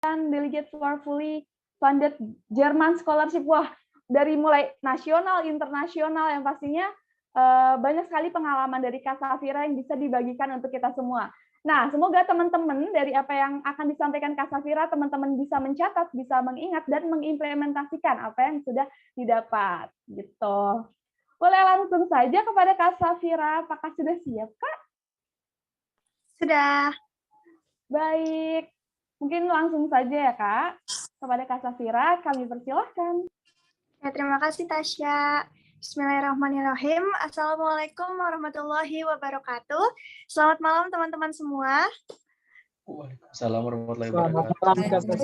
delegates who are fully funded German scholarship. Wah, dari mulai nasional, internasional, yang pastinya banyak sekali pengalaman dari Kak Safira yang bisa dibagikan untuk kita semua. Nah, semoga teman-teman dari apa yang akan disampaikan Kak Safira, teman-teman bisa mencatat, bisa mengingat, dan mengimplementasikan apa yang sudah didapat. Gitu. Boleh langsung saja kepada Kak Safira, apakah sudah siap, Kak? Sudah. Baik. Mungkin langsung saja ya, Kak. Kepada Kak Safira, kami persilahkan. Ya, terima kasih, Tasya. Bismillahirrahmanirrahim. Assalamualaikum warahmatullahi wabarakatuh. Selamat malam, teman-teman semua. Waalaikumsalam warahmatullahi wabarakatuh.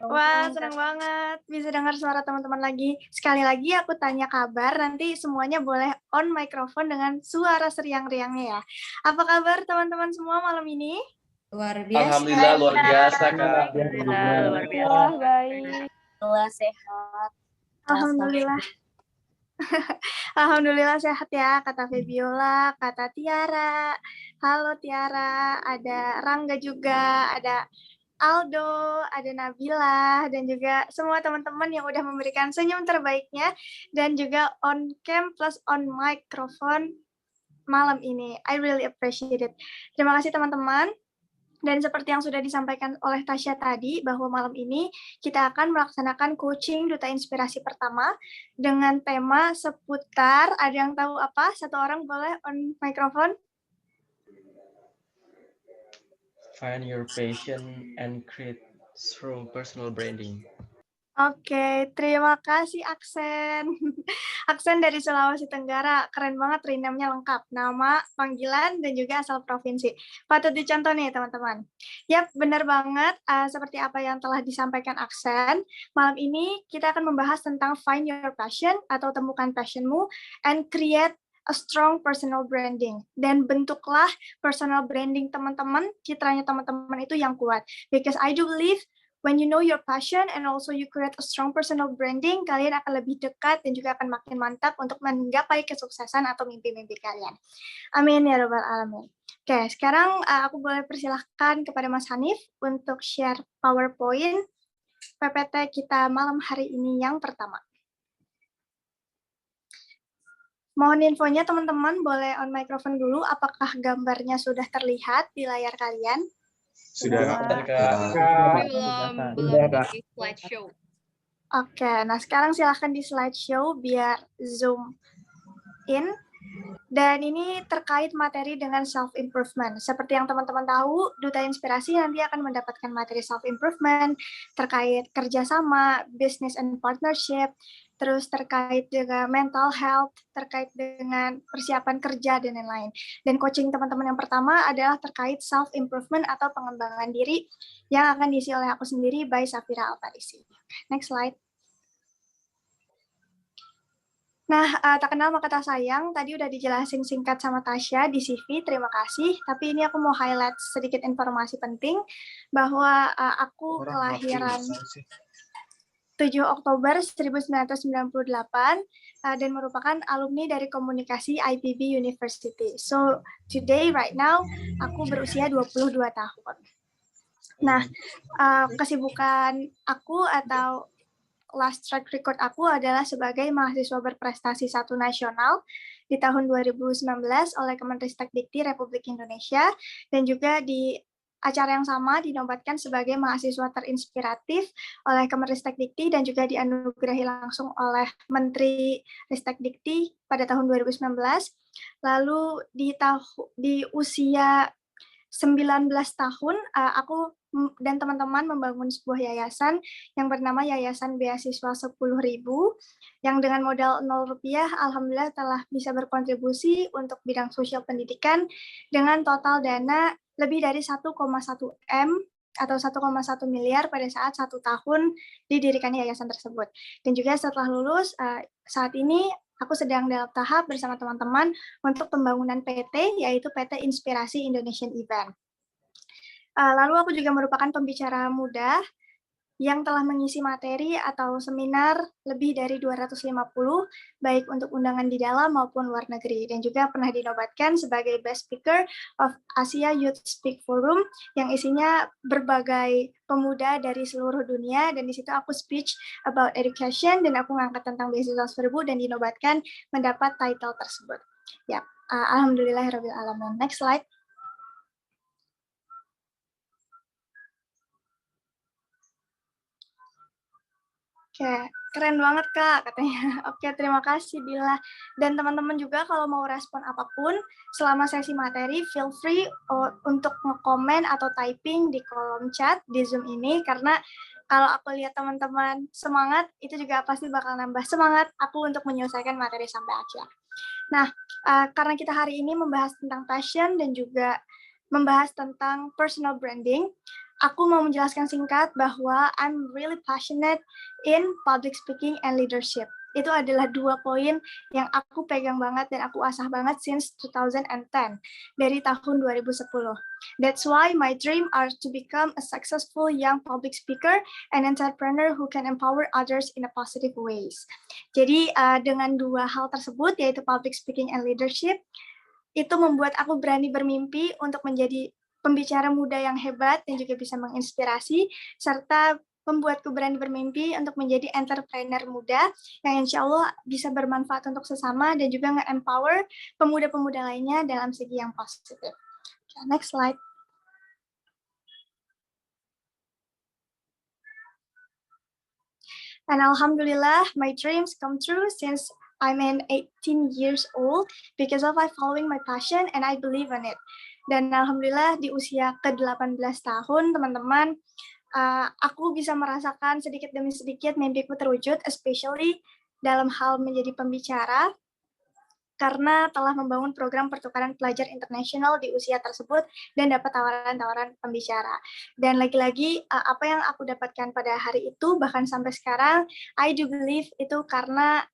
Wah, senang banget bisa dengar suara teman-teman lagi. Sekali lagi aku tanya kabar, nanti semuanya boleh on microphone dengan suara seriang-riangnya ya. Apa kabar teman-teman semua malam ini? Luar biasa. Alhamdulillah luar biasa, Kak. Alhamdulillah luar biasa. Baik. Alhamdulillah sehat. Alhamdulillah. Alhamdulillah sehat ya, kata Febiola, kata Tiara. Halo Tiara, ada Rangga juga, ada Aldo, ada Nabila, dan juga semua teman-teman yang udah memberikan senyum terbaiknya, dan juga on cam plus on microphone malam ini. I really appreciate it. Terima kasih teman-teman. Dan seperti yang sudah disampaikan oleh Tasya tadi, bahwa malam ini kita akan melaksanakan coaching Duta Inspirasi pertama dengan tema seputar, ada yang tahu apa? Satu orang boleh on microphone? Find your passion and create through personal branding. Oke, terima kasih Aksen. Aksen dari Sulawesi Tenggara, keren banget, renamenya lengkap, nama, panggilan, dan juga asal provinsi. Patut dicontoh nih teman-teman. Yap, benar banget, seperti apa yang telah disampaikan Aksen. Malam ini kita akan membahas tentang find your passion atau temukan passionmu and create a strong personal branding. Dan bentuklah personal branding teman-teman, citranya teman-teman itu yang kuat. Because I do believe when you know your passion and also you create a strong personal branding, kalian akan lebih dekat dan juga akan makin mantap untuk menggapai kesuksesan atau mimpi-mimpi kalian. Amin ya rabbal alamin. Oke, sekarang aku boleh persilahkan kepada Mas Hanif untuk share PowerPoint PPT kita malam hari ini yang pertama. Mohon infonya teman-teman, boleh on microphone dulu, apakah gambarnya sudah terlihat di layar kalian? Sudah, Kak. Belum di slideshow. Oke, nah sekarang silahkan di slideshow biar zoom in. Dan ini terkait materi dengan self-improvement. Seperti yang teman-teman tahu, Duta Inspirasi nanti akan mendapatkan materi self-improvement terkait kerjasama, business and partnership, terus terkait dengan mental health, terkait dengan persiapan kerja, dan lain-lain. Dan coaching teman-teman yang pertama adalah terkait self-improvement atau pengembangan diri yang akan diisi oleh aku sendiri by Safira Alfarisi. Next slide. Nah, tak kenal maka tak sayang, tadi udah dijelasin singkat sama Tasya di CV, terima kasih. Tapi ini aku mau highlight sedikit informasi penting, bahwa aku kelahiran 7 Oktober 1998 dan merupakan alumni dari komunikasi IPB University. So, today, right now, aku berusia 22 tahun. Nah, kesibukan aku atau last track record aku adalah sebagai mahasiswa berprestasi 1 nasional di tahun 2019 oleh Kemenristek Dikti Republik Indonesia, dan juga di acara yang sama dinobatkan sebagai mahasiswa terinspiratif oleh Kemenristek Dikti dan juga dianugerahi langsung oleh Menteri Ristek Dikti pada tahun 2019. Lalu di usia 19 tahun, aku dan teman-teman membangun sebuah yayasan yang bernama Yayasan Beasiswa 10.000, yang dengan modal 0 rupiah, alhamdulillah telah bisa berkontribusi untuk bidang sosial pendidikan dengan total dana lebih dari 1,1 M atau 1,1 miliar pada saat 1 tahun didirikannya yayasan tersebut. Dan juga setelah lulus, saat ini aku sedang dalam tahap bersama teman-teman untuk pembangunan PT, yaitu PT Inspirasi Indonesian Event. Lalu aku juga merupakan pembicara muda yang telah mengisi materi atau seminar lebih dari 250, baik untuk undangan di dalam maupun luar negeri, dan juga pernah dinobatkan sebagai Best Speaker of Asia Youth Speak Forum yang isinya berbagai pemuda dari seluruh dunia, dan di situ aku speech about education dan aku ngangkat tentang beasiswa Serbu dan dinobatkan mendapat title tersebut. Ya, alhamdulillahirabbil alamin. Next slide. Oke, keren banget Kak katanya. Oke, terima kasih Dila. Dan teman-teman juga kalau mau respon apapun selama sesi materi, feel free untuk nge-comment atau typing di kolom chat di Zoom ini, karena kalau aku lihat teman-teman semangat, itu juga pasti bakal nambah semangat aku untuk menyelesaikan materi sampai akhir. Nah, karena kita hari ini membahas tentang passion dan juga membahas tentang personal branding, aku mau menjelaskan singkat bahwa I'm really passionate in public speaking and leadership. Itu adalah 2 poin yang aku pegang banget dan aku asah banget since 2010, dari tahun 2010. That's why my dream are to become a successful young public speaker and entrepreneur who can empower others in a positive ways. Jadi dengan 2 hal tersebut, yaitu public speaking and leadership, itu membuat aku berani bermimpi untuk menjadi pembicara muda yang hebat dan juga bisa menginspirasi, serta membuatku berani bermimpi untuk menjadi entrepreneur muda yang insya Allah bisa bermanfaat untuk sesama dan juga nge-empower pemuda-pemuda lainnya dalam segi yang positif. Next slide. And alhamdulillah, my dreams come true since I'm 18 years old because of I following my passion and I believe in it. Dan alhamdulillah di usia ke-18 tahun, teman-teman, aku bisa merasakan sedikit demi sedikit mimpiku terwujud, especially dalam hal menjadi pembicara, karena telah membangun program pertukaran pelajar internasional di usia tersebut dan dapat tawaran-tawaran pembicara. Dan lagi-lagi, apa yang aku dapatkan pada hari itu, bahkan sampai sekarang, I do believe itu karena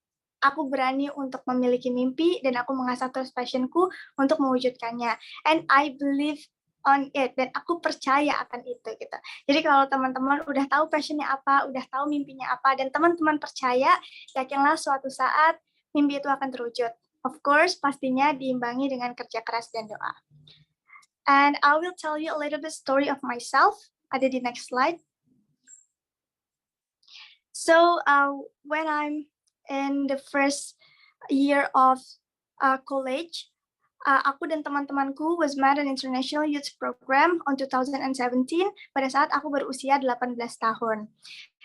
aku berani untuk memiliki mimpi dan aku mengasah terus passionku untuk mewujudkannya. And I believe on it, dan aku percaya akan itu gitu. Jadi kalau teman-teman udah tahu passionnya apa, udah tahu mimpinya apa, dan teman-teman percaya, yakinlah suatu saat mimpi itu akan terwujud. Of course, pastinya diimbangi dengan kerja keras dan doa. And I will tell you a little bit story of myself. Ada di next slide. So when I'm in the first year of college, aku dan teman-temanku was met an international youth program on 2017 pada saat aku berusia 18 tahun.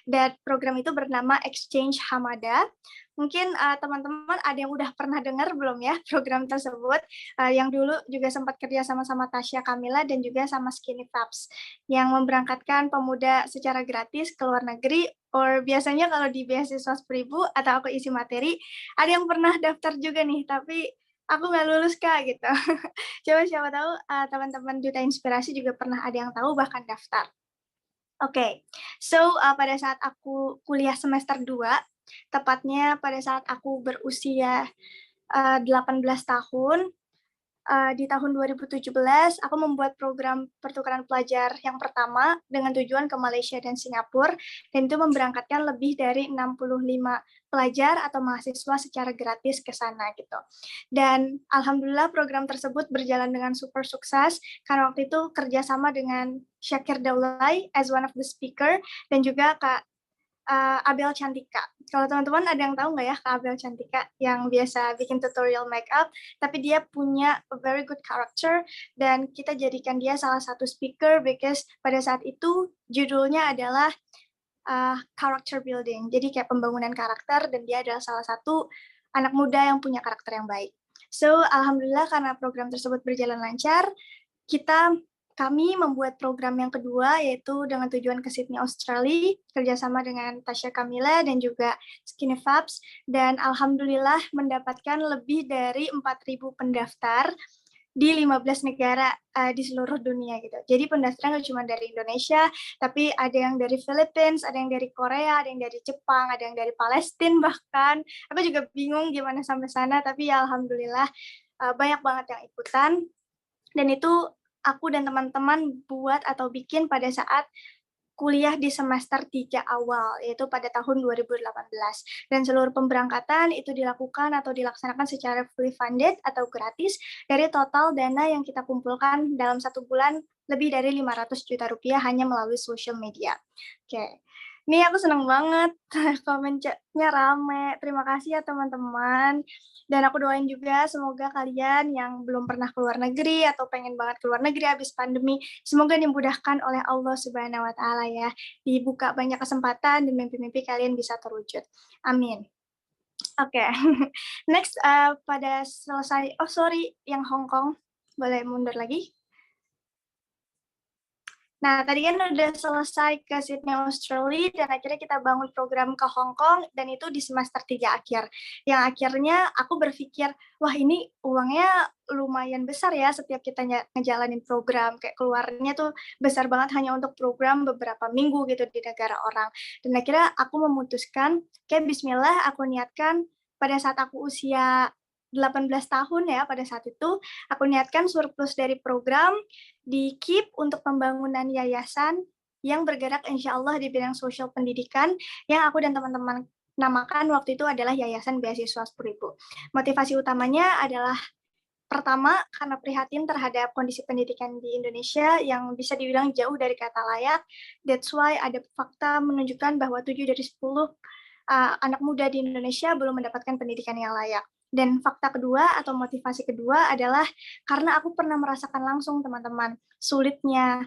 Dan program itu bernama Exchange Hamada. Mungkin teman-teman ada yang udah pernah dengar belum ya program tersebut, yang dulu juga sempat kerja sama Tasya Kamila dan juga sama Skinny Fabs, yang memberangkatkan pemuda secara gratis ke luar negeri, or biasanya kalau di beasiswa Seribu atau aku isi materi, ada yang pernah daftar juga nih, tapi aku nggak lulus Kak gitu. Coba siapa tahu teman-teman Duta Inspirasi juga pernah ada yang tahu bahkan daftar. Oke, so pada saat aku kuliah semester 2, tepatnya pada saat aku berusia 18 tahun, di tahun 2017, aku membuat program pertukaran pelajar yang pertama dengan tujuan ke Malaysia dan Singapura, dan itu memberangkatkan lebih dari 65 pelajar atau mahasiswa secara gratis ke sana gitu. Dan alhamdulillah program tersebut berjalan dengan super sukses, karena waktu itu kerjasama dengan Syakir Daulay as one of the speaker, dan juga Kak Abel Cantika. Kalau teman-teman ada yang tahu nggak ya Kak Abel Cantika yang biasa bikin tutorial makeup, tapi dia punya a very good character dan kita jadikan dia salah satu speaker because pada saat itu judulnya adalah character building. Jadi kayak pembangunan karakter dan dia adalah salah satu anak muda yang punya karakter yang baik. So alhamdulillah karena program tersebut berjalan lancar, kami membuat program yang kedua, yaitu dengan tujuan ke Sydney, Australia, kerjasama dengan Tasya Kamila dan juga Skinny Fabs, dan alhamdulillah mendapatkan lebih dari 4.000 pendaftar di 15 negara di seluruh dunia gitu. Jadi pendaftaran nggak cuma dari Indonesia, tapi ada yang dari Philippines, ada yang dari Korea, ada yang dari Jepang, ada yang dari Palestina bahkan. Aku juga bingung gimana sampai sana, tapi ya alhamdulillah banyak banget yang ikutan, dan itu aku dan teman-teman buat atau bikin pada saat kuliah di semester 3 awal, yaitu pada tahun 2018. Dan seluruh pemberangkatan itu dilakukan atau dilaksanakan secara fully funded atau gratis dari total dana yang kita kumpulkan dalam 1 bulan lebih dari 500 juta rupiah hanya melalui social media. Oke, ini aku senang banget, komennya rame. Terima kasih ya teman-teman. Dan aku doain juga semoga kalian yang belum pernah keluar negeri atau pengen banget keluar negeri habis pandemi, semoga dimudahkan oleh Allah Subhanahu wa Ta'ala ya. Dibuka banyak kesempatan dan mimpi-mimpi kalian bisa terwujud. Amin. Oke, next pada selesai, oh sorry, yang Hong Kong, boleh mundur lagi? Nah, tadi kan udah selesai ke Sydney, Australia, dan akhirnya kita bangun program ke Hong Kong, dan itu di semester 3 akhir. Yang akhirnya aku berpikir, wah ini uangnya lumayan besar ya setiap kita ngejalanin program. Kayak keluarnya tuh besar banget hanya untuk program beberapa minggu gitu di negara orang. Dan akhirnya aku memutuskan, kayak bismillah aku niatkan pada saat aku usia 18 tahun ya, pada saat itu aku niatkan surplus dari program di KIP untuk pembangunan yayasan yang bergerak insya Allah di bidang sosial pendidikan yang aku dan teman-teman namakan waktu itu adalah Yayasan Beasiswa 10.000. Motivasi utamanya adalah pertama, karena prihatin terhadap kondisi pendidikan di Indonesia yang bisa dibilang jauh dari kata layak. That's why ada fakta menunjukkan bahwa 7 dari 10 anak muda di Indonesia belum mendapatkan pendidikan yang layak. Dan fakta kedua atau motivasi kedua adalah karena aku pernah merasakan langsung teman-teman sulitnya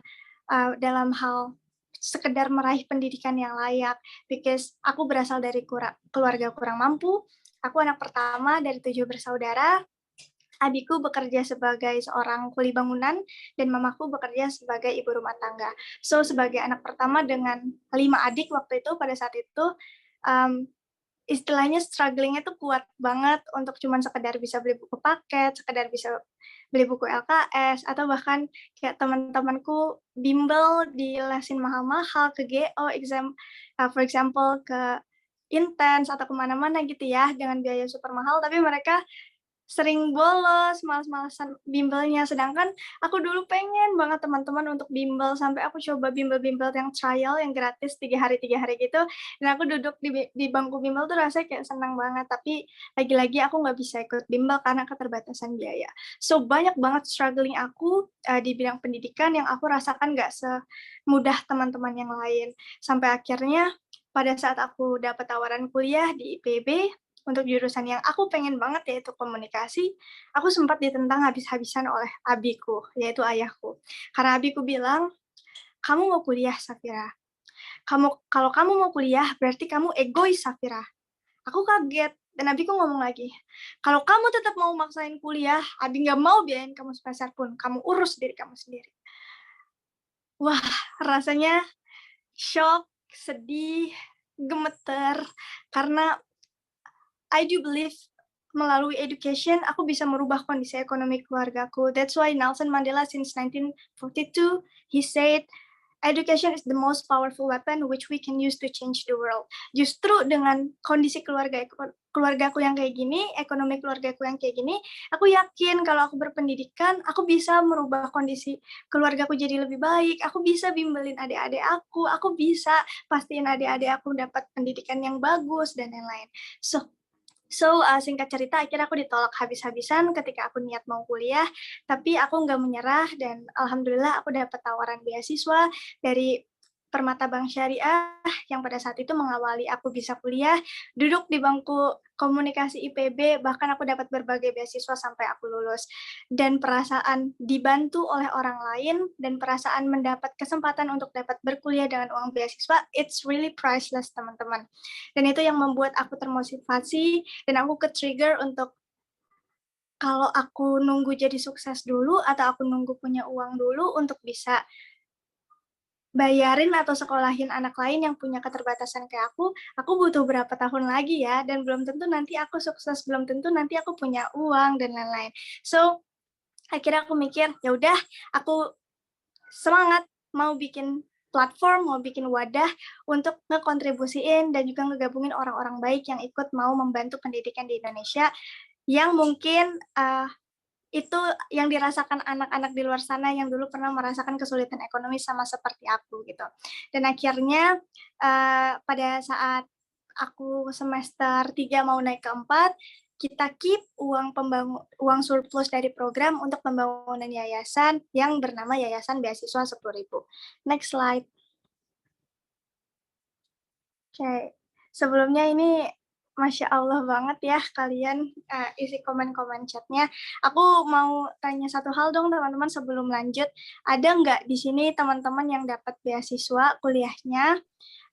dalam hal sekedar meraih pendidikan yang layak, because aku berasal dari keluarga kurang mampu, aku anak pertama dari 7 bersaudara, adikku bekerja sebagai seorang kuli bangunan, dan mamaku bekerja sebagai ibu rumah tangga. So, sebagai anak pertama dengan 5 adik waktu itu, pada saat itu, istilahnya strugglingnya tuh kuat banget untuk cuman sekedar bisa beli buku paket, sekedar bisa beli buku LKS, atau bahkan kayak teman-temanku bimbel di lesin mahal-mahal ke GO, for example ke Intens atau kemana-mana gitu ya, dengan biaya super mahal, tapi mereka sering bolos, malas-malasan bimbelnya. Sedangkan aku dulu pengen banget teman-teman untuk bimbel, sampai aku coba bimbel-bimbel yang trial, yang gratis 3 hari gitu. Dan aku duduk di bangku bimbel tuh rasanya kayak senang banget. Tapi lagi-lagi aku nggak bisa ikut bimbel karena keterbatasan biaya. So, banyak banget struggling aku di bidang pendidikan yang aku rasakan nggak semudah teman-teman yang lain. Sampai akhirnya pada saat aku dapat tawaran kuliah di IPB, untuk jurusan yang aku pengen banget yaitu komunikasi, aku sempat ditentang habis-habisan oleh abiku, yaitu ayahku. Karena abiku bilang, kamu mau kuliah, Safira. Kalau kamu mau kuliah, berarti kamu egois, Safira. Aku kaget, dan abiku ngomong lagi, kalau kamu tetap mau maksain kuliah, abi nggak mau biayain kamu sepeser pun, kamu urus diri kamu sendiri. Wah, rasanya shock, sedih, gemeter, karena I do believe melalui education, aku bisa merubah kondisi ekonomi keluargaku. That's why Nelson Mandela since 1942, he said, education is the most powerful weapon which we can use to change the world. Justru dengan kondisi keluargaku yang kayak gini, ekonomi keluargaku yang kayak gini, aku yakin kalau aku berpendidikan, aku bisa merubah kondisi keluargaku jadi lebih baik, aku bisa bimbelin adik-adik aku bisa pastiin adik-adik aku dapat pendidikan yang bagus, dan lain-lain. So, singkat cerita, akhirnya aku ditolak habis-habisan ketika aku niat mau kuliah, tapi aku nggak menyerah, dan alhamdulillah aku dapat tawaran beasiswa dari Permata Bank Syariah yang pada saat itu mengawali aku bisa kuliah, duduk di bangku komunikasi IPB, bahkan aku dapat berbagai beasiswa sampai aku lulus. Dan perasaan dibantu oleh orang lain, dan perasaan mendapat kesempatan untuk dapat berkuliah dengan uang beasiswa, it's really priceless, teman-teman. Dan itu yang membuat aku termotivasi, dan aku ke-trigger untuk kalau aku nunggu jadi sukses dulu, atau aku nunggu punya uang dulu untuk bisa bayarin atau sekolahin anak lain yang punya keterbatasan kayak aku butuh berapa tahun lagi ya, dan belum tentu nanti aku sukses, belum tentu nanti aku punya uang, dan lain-lain. So, akhirnya aku mikir, ya udah, aku semangat mau bikin platform, mau bikin wadah untuk ngekontribusiin dan juga ngegabungin orang-orang baik yang ikut mau membantu pendidikan di Indonesia, yang mungkin itu yang dirasakan anak-anak di luar sana yang dulu pernah merasakan kesulitan ekonomi sama seperti aku gitu. Dan akhirnya pada saat aku semester 3 mau naik ke 4, kita keep uang surplus dari program untuk pembangunan yayasan yang bernama Yayasan Beasiswa 10.000. Next slide. Oke, sebelumnya ini Masya Allah banget ya kalian isi komen-komen chatnya. Aku mau tanya satu hal dong teman-teman sebelum lanjut. Ada nggak di sini teman-teman yang dapat beasiswa kuliahnya?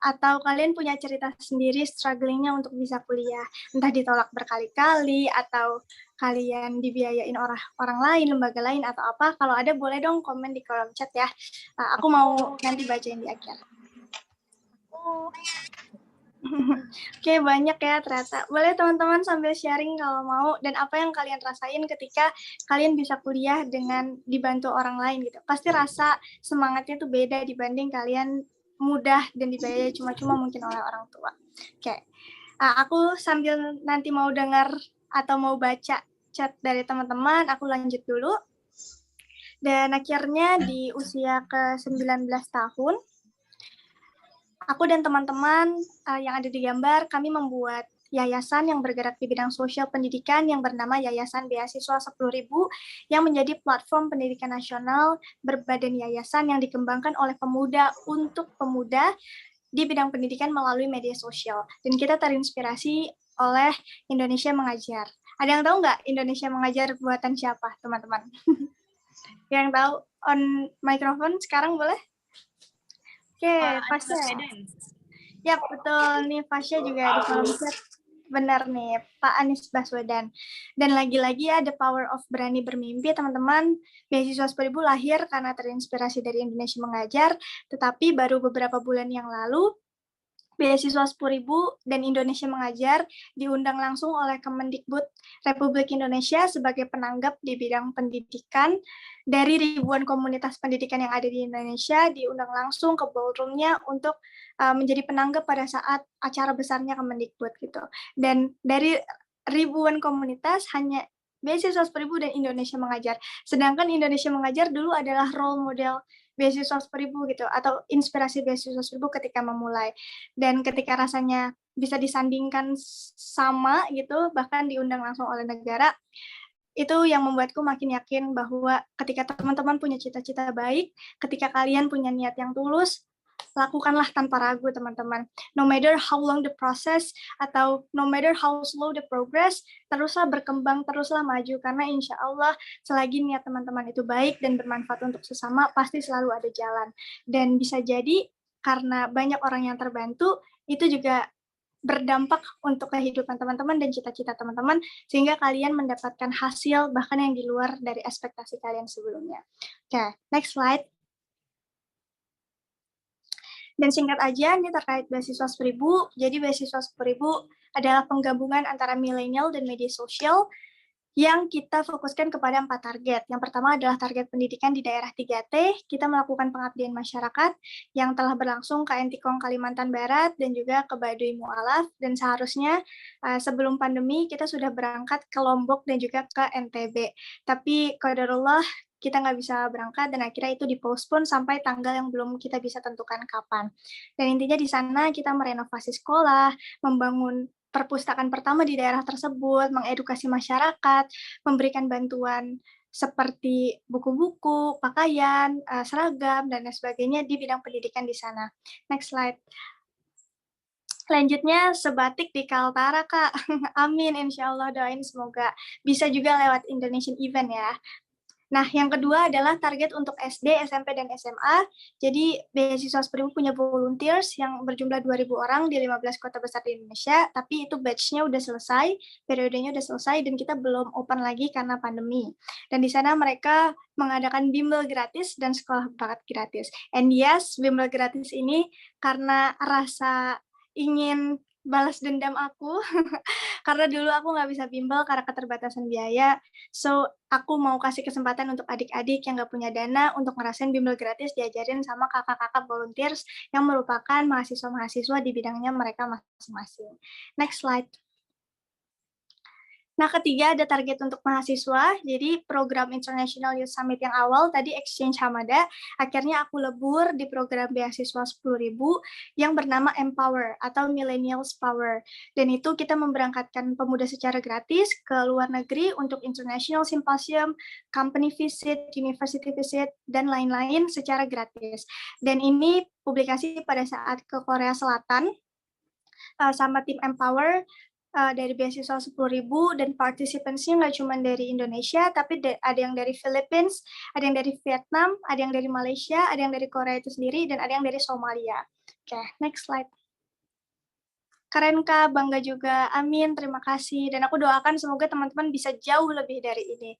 Atau kalian punya cerita sendiri strugglingnya untuk bisa kuliah? Entah ditolak berkali-kali, atau kalian dibiayain orang lain, lembaga lain, atau apa. Kalau ada boleh dong komen di kolom chat ya. Aku mau nanti bacain di akhir. Oke, banyak ya ternyata. Boleh teman-teman sambil sharing kalau mau, dan apa yang kalian rasain ketika kalian bisa kuliah dengan dibantu orang lain gitu. Pasti rasa semangatnya tuh beda dibanding kalian mudah dan dibayar cuma-cuma mungkin oleh orang tua. Oke, aku sambil nanti mau dengar atau mau baca chat dari teman-teman, aku lanjut dulu. Dan akhirnya di usia ke-19 tahun, aku dan teman-teman yang ada di gambar, kami membuat yayasan yang bergerak di bidang sosial pendidikan yang bernama Yayasan Beasiswa 10.000 yang menjadi platform pendidikan nasional berbadan yayasan yang dikembangkan oleh pemuda untuk pemuda di bidang pendidikan melalui media sosial. Dan kita terinspirasi oleh Indonesia Mengajar. Ada yang tahu nggak Indonesia Mengajar buatan siapa, teman-teman? Yang tahu on microphone sekarang boleh? Oke, Fasya. Ya, betul nih, Fasya juga di kolom chat. Benar nih, Pak Anies Baswedan. Dan lagi-lagi ya, the power of berani bermimpi, teman-teman. Beasiswa 10.000 lahir karena terinspirasi dari Indonesia Mengajar, tetapi baru beberapa bulan yang lalu, Beasiswa 10.000 dan Indonesia Mengajar diundang langsung oleh Kemendikbud Republik Indonesia sebagai penanggap di bidang pendidikan dari ribuan komunitas pendidikan yang ada di Indonesia, diundang langsung ke ballroom-nya untuk menjadi penanggap pada saat acara besarnya Kemendikbud gitu. Dan dari ribuan komunitas hanya Beasiswa 10.000 dan Indonesia Mengajar. Sedangkan Indonesia Mengajar dulu adalah role model Beasiswa 10.000 gitu, atau inspirasi Beasiswa 10.000 ketika memulai. Dan ketika rasanya bisa disandingkan sama gitu, bahkan diundang langsung oleh negara, itu yang membuatku makin yakin bahwa ketika teman-teman punya cita-cita baik, ketika kalian punya niat yang tulus, lakukanlah tanpa ragu, teman-teman. No matter how long the process, atau no matter how slow the progress, teruslah berkembang, teruslah maju, karena insya Allah selagi niat teman-teman itu baik dan bermanfaat untuk sesama, pasti selalu ada jalan. Dan bisa jadi karena banyak orang yang terbantu, itu juga berdampak untuk kehidupan teman-teman dan cita-cita teman-teman, sehingga kalian mendapatkan hasil bahkan yang di luar dari ekspektasi kalian sebelumnya. Oke, next slide. Dan singkat aja, ini terkait beasiswa 10.000. Jadi beasiswa 10.000 adalah penggabungan antara milenial dan media sosial yang kita fokuskan kepada 4 target. Yang pertama adalah target pendidikan di daerah 3T. Kita melakukan pengabdian masyarakat yang telah berlangsung ke Entikong Kalimantan Barat dan juga ke Baduy Mualaf. Dan seharusnya sebelum pandemi kita sudah berangkat ke Lombok dan juga ke NTB. Tapi qadarullah kita nggak bisa berangkat dan akhirnya itu dipospon sampai tanggal yang belum kita bisa tentukan kapan. Dan intinya di sana kita merenovasi sekolah, membangun perpustakaan pertama di daerah tersebut, mengedukasi masyarakat, memberikan bantuan seperti buku-buku, pakaian, seragam, dan lain sebagainya di bidang pendidikan di sana. Next slide. Selanjutnya, sebatik di Kaltara, Kak. Amin, insya Allah doain semoga bisa juga lewat Indonesian event ya. Nah, yang kedua adalah target untuk SD, SMP, dan SMA. Jadi, beasiswa 10.000 punya volunteers yang berjumlah 2.000 orang di 15 kota besar di Indonesia, tapi itu batch-nya udah selesai, periodenya udah selesai, dan kita belum open lagi karena pandemi. Dan di sana mereka mengadakan bimbel gratis dan sekolah bakat gratis. And yes, bimbel gratis ini karena rasa ingin balas dendam aku, karena dulu aku nggak bisa bimbel karena keterbatasan biaya, so aku mau kasih kesempatan untuk adik-adik yang nggak punya dana untuk ngerasain bimbel gratis diajarin sama kakak-kakak volunteers yang merupakan mahasiswa-mahasiswa di bidangnya mereka masing-masing. Next slide. Nah, ketiga ada target untuk mahasiswa. Jadi program International Youth Summit yang awal tadi Exchange Hamada, akhirnya aku lebur di program beasiswa 10.000 yang bernama Empower atau Millennials Power. Dan itu kita memberangkatkan pemuda secara gratis ke luar negeri untuk international symposium, company visit, university visit, dan lain-lain secara gratis. Dan ini publikasi pada saat ke Korea Selatan sama tim Empower dari beasiswa 10.000 dan participants-nya nggak cuma dari Indonesia, tapi ada yang dari Philippines, ada yang dari Vietnam, ada yang dari Malaysia, ada yang dari Korea itu sendiri, dan ada yang dari Somalia. Oke, next slide. Keren Kak, bangga juga. Amin, terima kasih. Dan aku doakan semoga teman-teman bisa jauh lebih dari ini.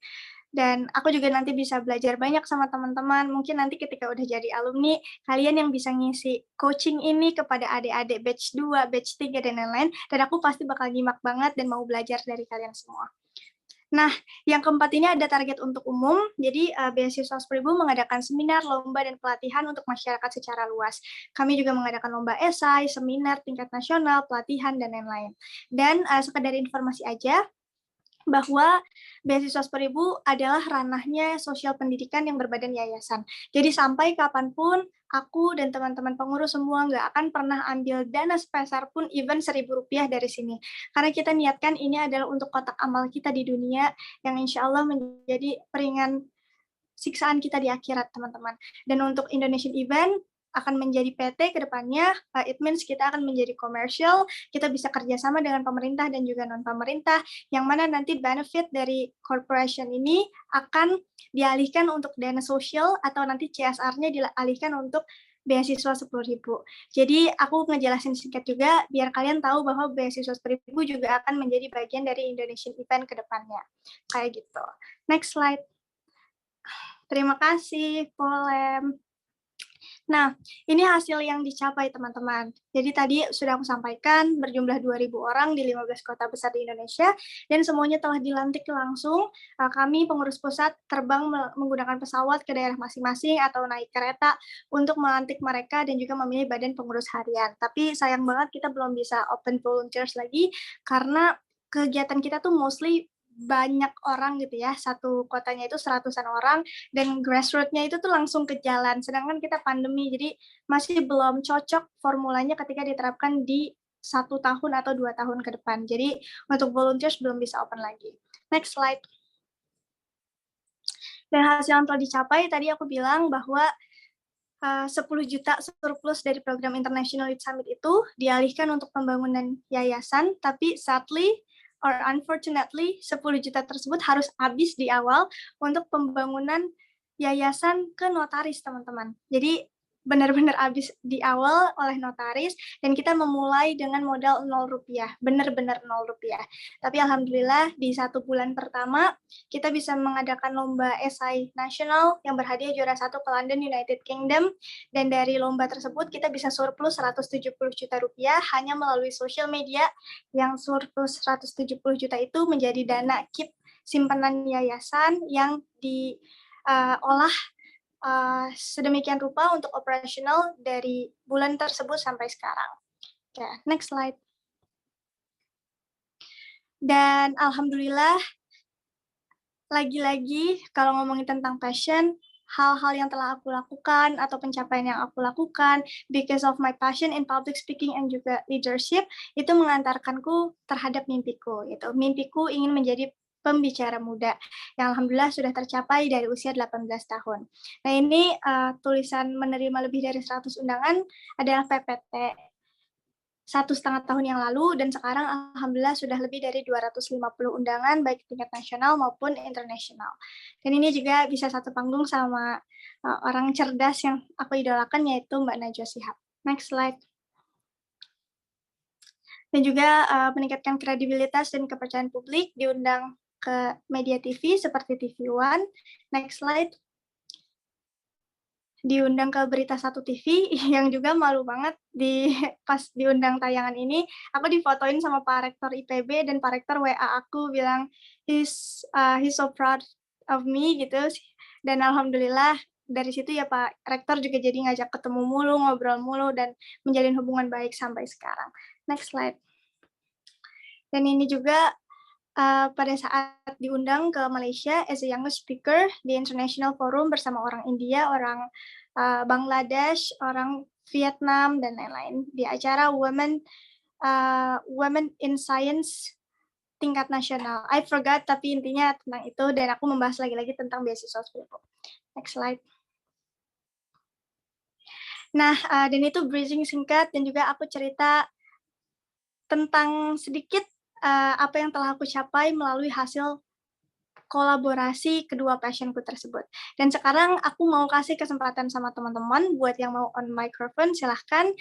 Dan aku juga nanti bisa belajar banyak sama teman-teman. Mungkin nanti ketika udah jadi alumni, kalian yang bisa ngisi coaching ini kepada adik-adik batch 2, batch 3, dan lain-lain. Dan aku pasti bakal nyimak banget dan mau belajar dari kalian semua. Nah, yang keempat ini ada target untuk umum. Jadi, beasiswa 10.000 mengadakan seminar, lomba, dan pelatihan untuk masyarakat secara luas. Kami juga mengadakan lomba esai, seminar tingkat nasional, pelatihan, dan lain-lain. Dan sekedar informasi aja, bahwa beasiswa 10.000 adalah ranahnya sosial pendidikan yang berbadan yayasan. Jadi sampai kapanpun aku dan teman-teman pengurus semua nggak akan pernah ambil dana sepeser pun, even Rp1.000 dari sini. Karena kita niatkan ini adalah untuk kotak amal kita di dunia yang insya Allah menjadi peringan siksaan kita di akhirat, teman-teman. Dan untuk Indonesian Event, akan menjadi PT ke depannya, it means kita akan menjadi komersial, kita bisa kerjasama dengan pemerintah dan juga non-pemerintah, yang mana nanti benefit dari corporation ini akan dialihkan untuk dana sosial atau nanti CSR-nya dialihkan untuk beasiswa 10.000. Jadi aku ngejelasin singkat juga, biar kalian tahu bahwa beasiswa 10.000 juga akan menjadi bagian dari Indonesian Event ke depannya. Kayak gitu. Next slide. Terima kasih, Polem. Nah, ini hasil yang dicapai, teman-teman. Jadi tadi sudah aku sampaikan, berjumlah 2.000 orang di 15 kota besar di Indonesia, dan semuanya telah dilantik langsung. Kami, pengurus pusat, terbang menggunakan pesawat ke daerah masing-masing atau naik kereta untuk melantik mereka dan juga memilih badan pengurus harian. Tapi sayang banget kita belum bisa open volunteers lagi, karena kegiatan kita tuh mostly banyak orang gitu ya, satu kotanya itu 100-an orang, dan grassroots-nya itu tuh langsung ke jalan, sedangkan kita pandemi, jadi masih belum cocok formulanya ketika diterapkan di 1 tahun atau 2 tahun ke depan. Jadi untuk volunteers belum bisa open lagi. Next slide. Dan hasil yang telah dicapai, tadi aku bilang bahwa 10 juta surplus dari program International Youth Summit itu dialihkan untuk pembangunan yayasan, tapi sadly, or unfortunately, 10 juta tersebut harus habis di awal untuk pembangunan yayasan ke notaris, teman-teman. Jadi benar-benar habis di awal oleh notaris, dan kita memulai dengan modal Rp0, benar-benar Rp0. Tapi alhamdulillah di 1 bulan pertama, kita bisa mengadakan lomba esai nasional yang berhadiah juara 1 ke London, United Kingdom, dan dari lomba tersebut kita bisa surplus Rp170 juta hanya melalui social media, yang surplus Rp170 juta itu menjadi dana KIP simpanan yayasan yang diolah sedemikian rupa untuk operasional dari bulan tersebut sampai sekarang. Oke, next slide. Dan alhamdulillah, lagi-lagi kalau ngomongin tentang passion, hal-hal yang telah aku lakukan atau pencapaian yang aku lakukan because of my passion in public speaking and juga leadership, itu mengantarkanku terhadap mimpiku. Mimpiku ingin menjadi pembicara muda, yang alhamdulillah sudah tercapai dari usia 18 tahun. Nah, ini tulisan menerima lebih dari 100 undangan adalah PPT 1,5 tahun yang lalu, dan sekarang alhamdulillah sudah lebih dari 250 undangan baik tingkat nasional maupun internasional. Dan ini juga bisa satu panggung sama orang cerdas yang aku idolakan, yaitu Mbak Najwa Shihab. Next slide. Dan juga meningkatkan kredibilitas dan kepercayaan publik, diundang ke media TV seperti TV One. Next slide. Diundang ke Berita 1 TV, yang juga malu banget pas diundang tayangan ini, aku difotoin sama Pak Rektor IPB, dan Pak Rektor WA aku bilang, he's so proud of me, gitu. Dan alhamdulillah, dari situ ya Pak Rektor juga jadi ngajak ketemu mulu, ngobrol mulu, dan menjalin hubungan baik sampai sekarang. Next slide. Dan ini juga pada saat diundang ke Malaysia as a youngest speaker di International Forum bersama orang India, orang Bangladesh, orang Vietnam, dan lain-lain di acara Women in Science tingkat nasional. I forgot, tapi intinya tentang itu, dan aku membahas lagi-lagi tentang beasiswa seperti itu. Next slide. Nah, dan itu bridging singkat, dan juga aku cerita tentang sedikit apa yang telah aku capai melalui hasil kolaborasi kedua passionku tersebut. Dan sekarang aku mau kasih kesempatan sama teman-teman buat yang mau on microphone, silahkan.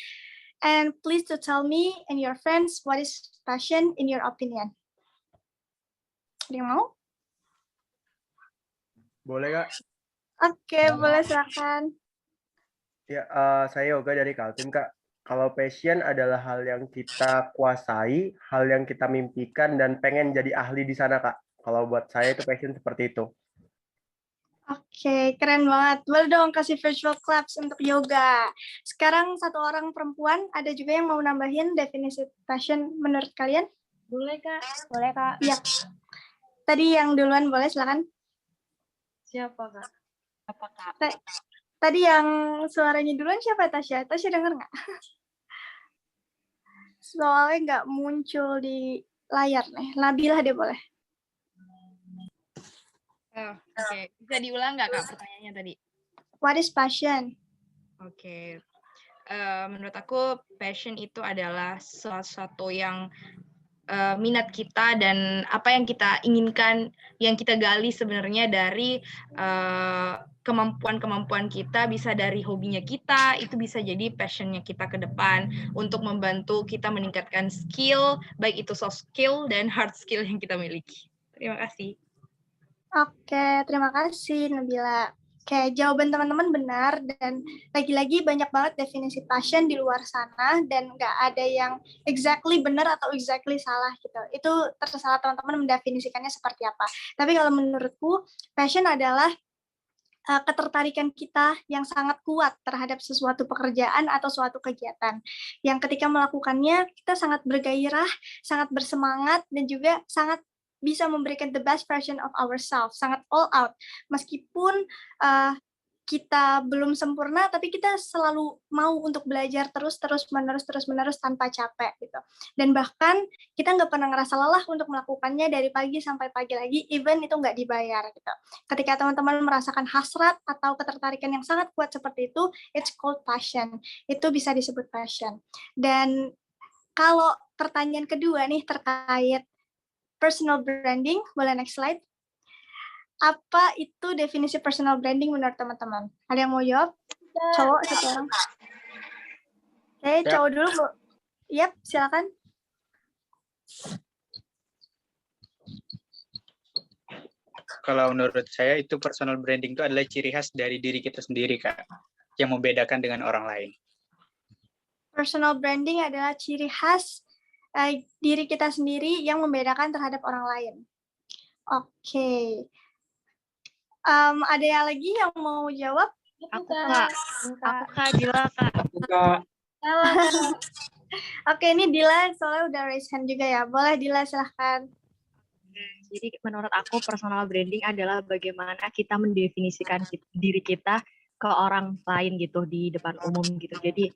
And please to tell me and your friends what is passion in your opinion. Ada yang mau? Boleh, Kak? Oke, boleh silakan. Ya, saya Yoga dari Kaltim, Kak. Kalau passion adalah hal yang kita kuasai, hal yang kita mimpikan, dan pengen jadi ahli di sana, Kak. Kalau buat saya itu passion seperti itu. Oke, keren banget. Boleh dong kasih virtual claps untuk Yoga. Sekarang satu orang perempuan, ada juga yang mau nambahin definisi passion menurut kalian? Boleh, Kak. Boleh, Kak. Iya. Tadi yang duluan boleh, silakan. Siapa, Kak? Apa, Kak? Tadi yang suaranya duluan siapa, Tasya? Tasya denger nggak? Soalnya nggak muncul di layar nih. Nabila deh boleh. Oke. Bisa diulang nggak, Kak, pertanyaannya tadi? What is passion? Oke. Menurut aku, passion itu adalah sesuatu yang minat kita dan apa yang kita inginkan, yang kita gali sebenarnya dari kemampuan-kemampuan kita, bisa dari hobinya kita, itu bisa jadi passionnya kita ke depan untuk membantu kita meningkatkan skill, baik itu soft skill dan hard skill yang kita miliki. Terima kasih. Oke, terima kasih Nabila. Oke, jawaban teman-teman benar, dan lagi-lagi banyak banget definisi passion di luar sana, dan nggak ada yang exactly benar atau exactly salah gitu. Itu terserah teman-teman mendefinisikannya seperti apa. Tapi kalau menurutku, passion adalah ketertarikan kita yang sangat kuat terhadap sesuatu pekerjaan atau suatu kegiatan. Yang ketika melakukannya, kita sangat bergairah, sangat bersemangat, dan juga sangat bisa memberikan the best version of ourselves, sangat all out. Meskipun kita belum sempurna, tapi kita selalu mau untuk belajar terus menerus tanpa capek gitu. Dan bahkan kita nggak pernah ngerasa lelah untuk melakukannya dari pagi sampai pagi lagi, even itu nggak dibayar gitu. Ketika teman-teman merasakan hasrat atau ketertarikan yang sangat kuat seperti itu, it's called passion. Itu bisa disebut passion. Dan kalau pertanyaan kedua nih terkait personal branding, boleh next slide. Apa itu definisi personal branding menurut teman-teman? Ada yang mau jawab? Cowok satu orang. Oke, cowok dulu, Bu. Yap, silakan. Kalau menurut saya itu personal branding itu adalah ciri khas dari diri kita sendiri, Kak, yang membedakan dengan orang lain. Personal branding adalah ciri khas diri kita sendiri yang membedakan terhadap orang lain. Oke. Ada yang lagi yang mau jawab? Aku, Kak. Dila, Kak. Oke, ini Dila soalnya udah raise hand juga ya. Boleh Dila, silahkan. Jadi menurut aku personal branding adalah bagaimana kita mendefinisikan diri kita ke orang lain gitu di depan umum gitu. Jadi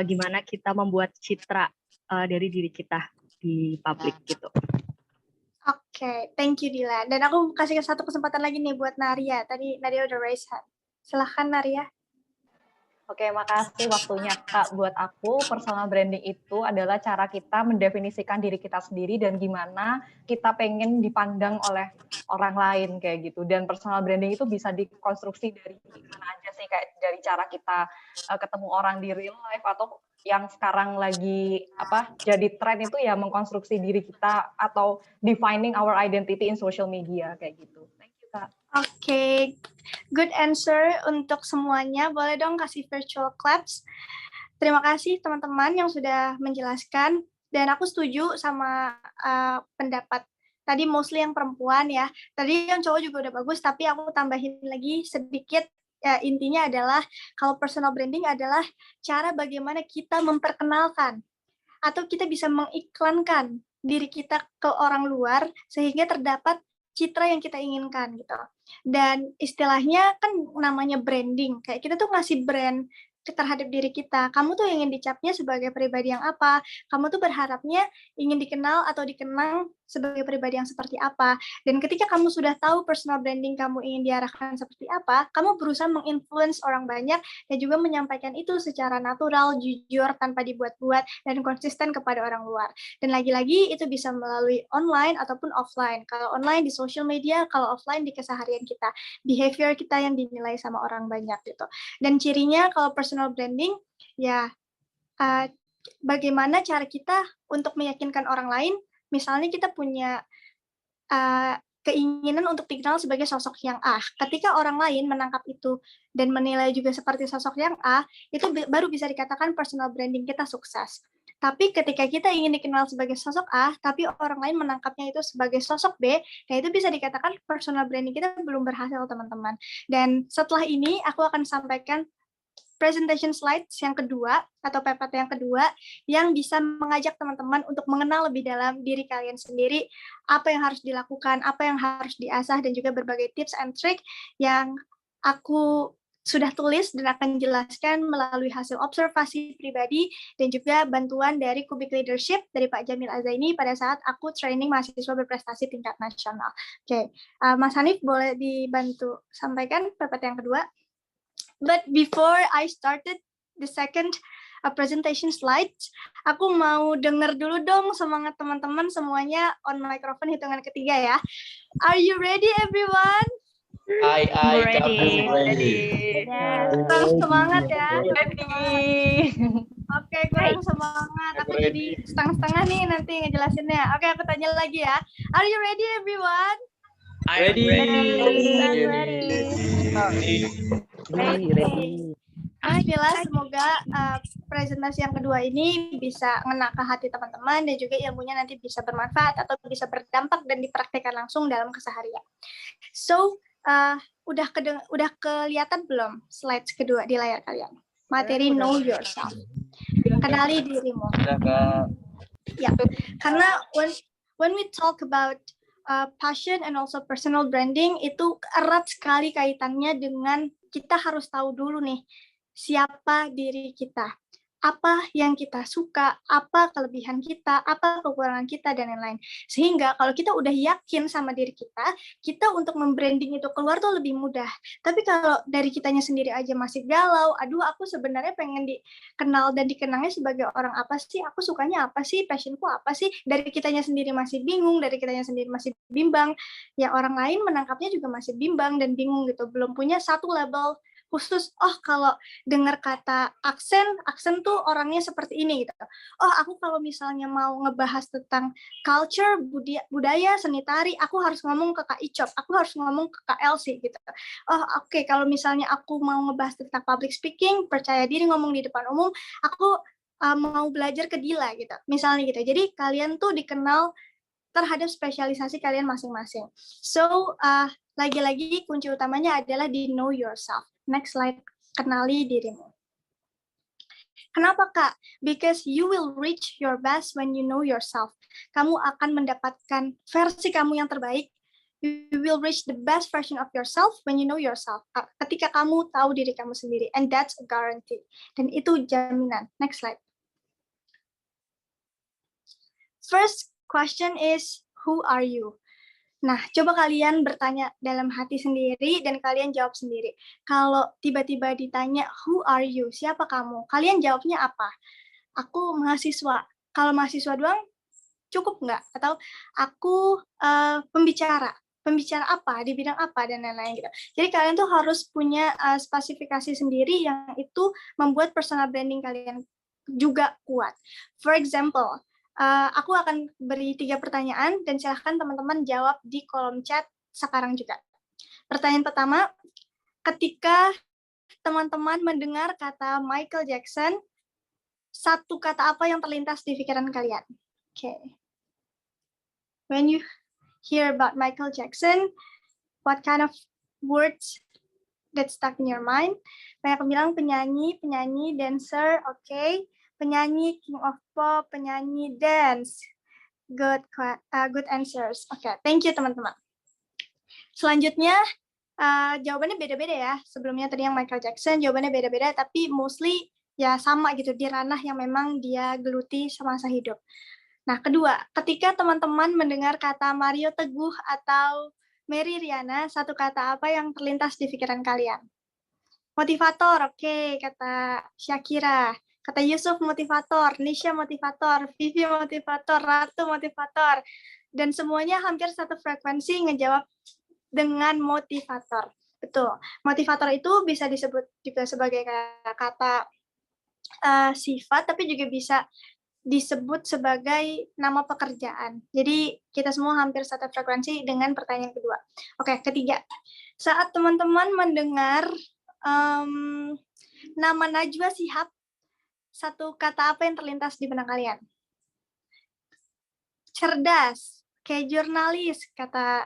gimana kita membuat citra dari diri kita di publik gitu. Oke, thank you Dila. Dan aku kasih satu kesempatan lagi nih buat Naria. Tadi Naria udah raise hand. Silahkan Naria. Oke, makasih waktunya Kak. Buat aku, personal branding itu adalah cara kita mendefinisikan diri kita sendiri dan gimana kita pengen dipandang oleh orang lain kayak gitu. Dan personal branding itu bisa dikonstruksi dari mana aja sih, kayak dari cara kita ketemu orang di real life atau yang sekarang lagi jadi tren itu ya mengkonstruksi diri kita atau defining our identity in social media kayak gitu. Thank you Kak. Oke, good answer untuk semuanya. Boleh dong kasih virtual claps. Terima kasih teman-teman yang sudah menjelaskan. Dan aku setuju sama pendapat tadi mostly yang perempuan ya. Tadi yang cowok juga udah bagus, tapi aku tambahin lagi sedikit. Ya, intinya adalah kalau personal branding adalah cara bagaimana kita memperkenalkan atau kita bisa mengiklankan diri kita ke orang luar sehingga terdapat citra yang kita inginkan gitu. Dan istilahnya kan namanya branding, kayak kita tuh ngasih brand terhadap diri kita. Kamu tuh ingin dicapnya sebagai pribadi yang apa? Kamu tuh berharapnya ingin dikenal atau dikenang sebagai pribadi yang seperti apa? Dan ketika kamu sudah tahu personal branding kamu ingin diarahkan seperti apa, kamu berusaha menginfluence orang banyak dan juga menyampaikan itu secara natural, jujur, tanpa dibuat-buat, dan konsisten kepada orang luar. Dan lagi-lagi itu bisa melalui online ataupun offline. Kalau online di social media, kalau offline di keseharian kita. Behavior kita yang dinilai sama orang banyak gitu. Dan cirinya kalau personal branding, ya bagaimana cara kita untuk meyakinkan orang lain, misalnya kita punya keinginan untuk dikenal sebagai sosok yang A. Ketika orang lain menangkap itu dan menilai juga seperti sosok yang A, itu baru bisa dikatakan personal branding kita sukses. Tapi ketika kita ingin dikenal sebagai sosok A, tapi orang lain menangkapnya itu sebagai sosok B, ya itu bisa dikatakan personal branding kita belum berhasil, teman-teman. Dan setelah ini, aku akan sampaikan presentation slides yang kedua atau PPT yang kedua yang bisa mengajak teman-teman untuk mengenal lebih dalam diri kalian sendiri, apa yang harus dilakukan, apa yang harus diasah, dan juga berbagai tips and trick yang aku sudah tulis dan akan jelaskan melalui hasil observasi pribadi dan juga bantuan dari Kubik Leadership dari Pak Jamil Azaini pada saat aku training mahasiswa berprestasi tingkat nasional. Oke, Mas Hanif boleh dibantu sampaikan PPT yang kedua. But before I started the second presentation slides, aku mau dengar dulu dong semangat teman-teman semuanya on microphone hitungan ketiga ya. Are you ready everyone? Ready. Kurang semangat ya. Oke, kurang semangat. Aku jadi setengah-setengah nih nanti ngejelasinnya. Oke, aku tanya lagi ya. Are you ready everyone? Ready. Bismillah, semoga presentasi yang kedua ini bisa ngena ke hati teman-teman dan juga ilmunya nanti bisa bermanfaat atau bisa berdampak dan dipraktikkan langsung dalam keseharian. So, udah kelihatan belum slides kedua di layar kalian? Materi Know Yourself. Kenali dirimu. Ya, karena when we talk about passion and also personal branding, itu erat sekali kaitannya dengan kita harus tahu dulu nih siapa diri kita, apa yang kita suka, apa kelebihan kita, apa kekurangan kita, dan lain-lain. Sehingga kalau kita udah yakin sama diri kita untuk membranding itu keluar tuh lebih mudah. Tapi kalau dari kitanya sendiri aja masih galau, aduh aku sebenarnya pengen dikenal dan dikenangnya sebagai orang apa sih, aku sukanya apa sih, passionku apa sih, dari kitanya sendiri masih bingung, dari kitanya sendiri masih bimbang, ya orang lain menangkapnya juga masih bimbang dan bingung gitu, belum punya satu label khusus, oh kalau dengar kata aksen tuh orangnya seperti ini gitu. Oh aku kalau misalnya mau ngebahas tentang culture, budaya, seni tari, aku harus ngomong ke Kak Icop, aku harus ngomong ke Kak Elsie gitu. Oh oke, kalau misalnya aku mau ngebahas tentang public speaking, percaya diri ngomong di depan umum, aku mau belajar ke Dila gitu, misalnya gitu. Jadi kalian tuh dikenal terhadap spesialisasi kalian masing-masing. So lagi-lagi kunci utamanya adalah di know yourself. Next slide, kenali dirimu. Kenapa Kak? Because you will reach your best when you know yourself. Kamu akan mendapatkan versi kamu yang terbaik. You will reach the best version of yourself when you know yourself. Ketika kamu tahu diri kamu sendiri. And that's a guarantee. Dan itu jaminan. Next slide. First question is, who are you? Nah, coba kalian bertanya dalam hati sendiri dan kalian jawab sendiri. Kalau tiba-tiba ditanya, who are you? Siapa kamu? Kalian jawabnya apa? Aku mahasiswa. Kalau mahasiswa doang, cukup nggak? Atau aku pembicara. Pembicara apa? Di bidang apa? Dan lain-lain gitu. Jadi kalian tuh harus punya spesifikasi sendiri yang itu membuat personal branding kalian juga kuat. For example, aku akan beri 3 pertanyaan dan silahkan teman-teman jawab di kolom chat sekarang juga. Pertanyaan pertama, ketika teman-teman mendengar kata Michael Jackson, satu kata apa yang terlintas di pikiran kalian? Okay. When you hear about Michael Jackson, what kind of words that stuck in your mind? Banyak bilang penyanyi, dancer, okay. Penyanyi, king of pop, penyanyi dance. Good answers. Oke, thank you teman-teman. Selanjutnya jawabannya beda-beda ya. Sebelumnya tadi yang Michael Jackson jawabannya beda-beda, tapi mostly ya sama gitu di ranah yang memang dia geluti semasa hidup. Nah, kedua, ketika teman-teman mendengar kata Mario Teguh atau Mary Riana, satu kata apa yang terlintas di pikiran kalian? Motivator, oke, kata Syakira. Kata Yusuf motivator, Nisha motivator, Vivi motivator, Ratu motivator. Dan semuanya hampir satu frekuensi ngejawab dengan motivator. Betul. Motivator itu bisa disebut juga sebagai kata sifat, tapi juga bisa disebut sebagai nama pekerjaan. Jadi kita semua hampir satu frekuensi dengan pertanyaan kedua. Oke, ketiga. Saat teman-teman mendengar nama Najwa Shihab, satu kata apa yang terlintas di benak kalian? Cerdas, kayak jurnalis, kata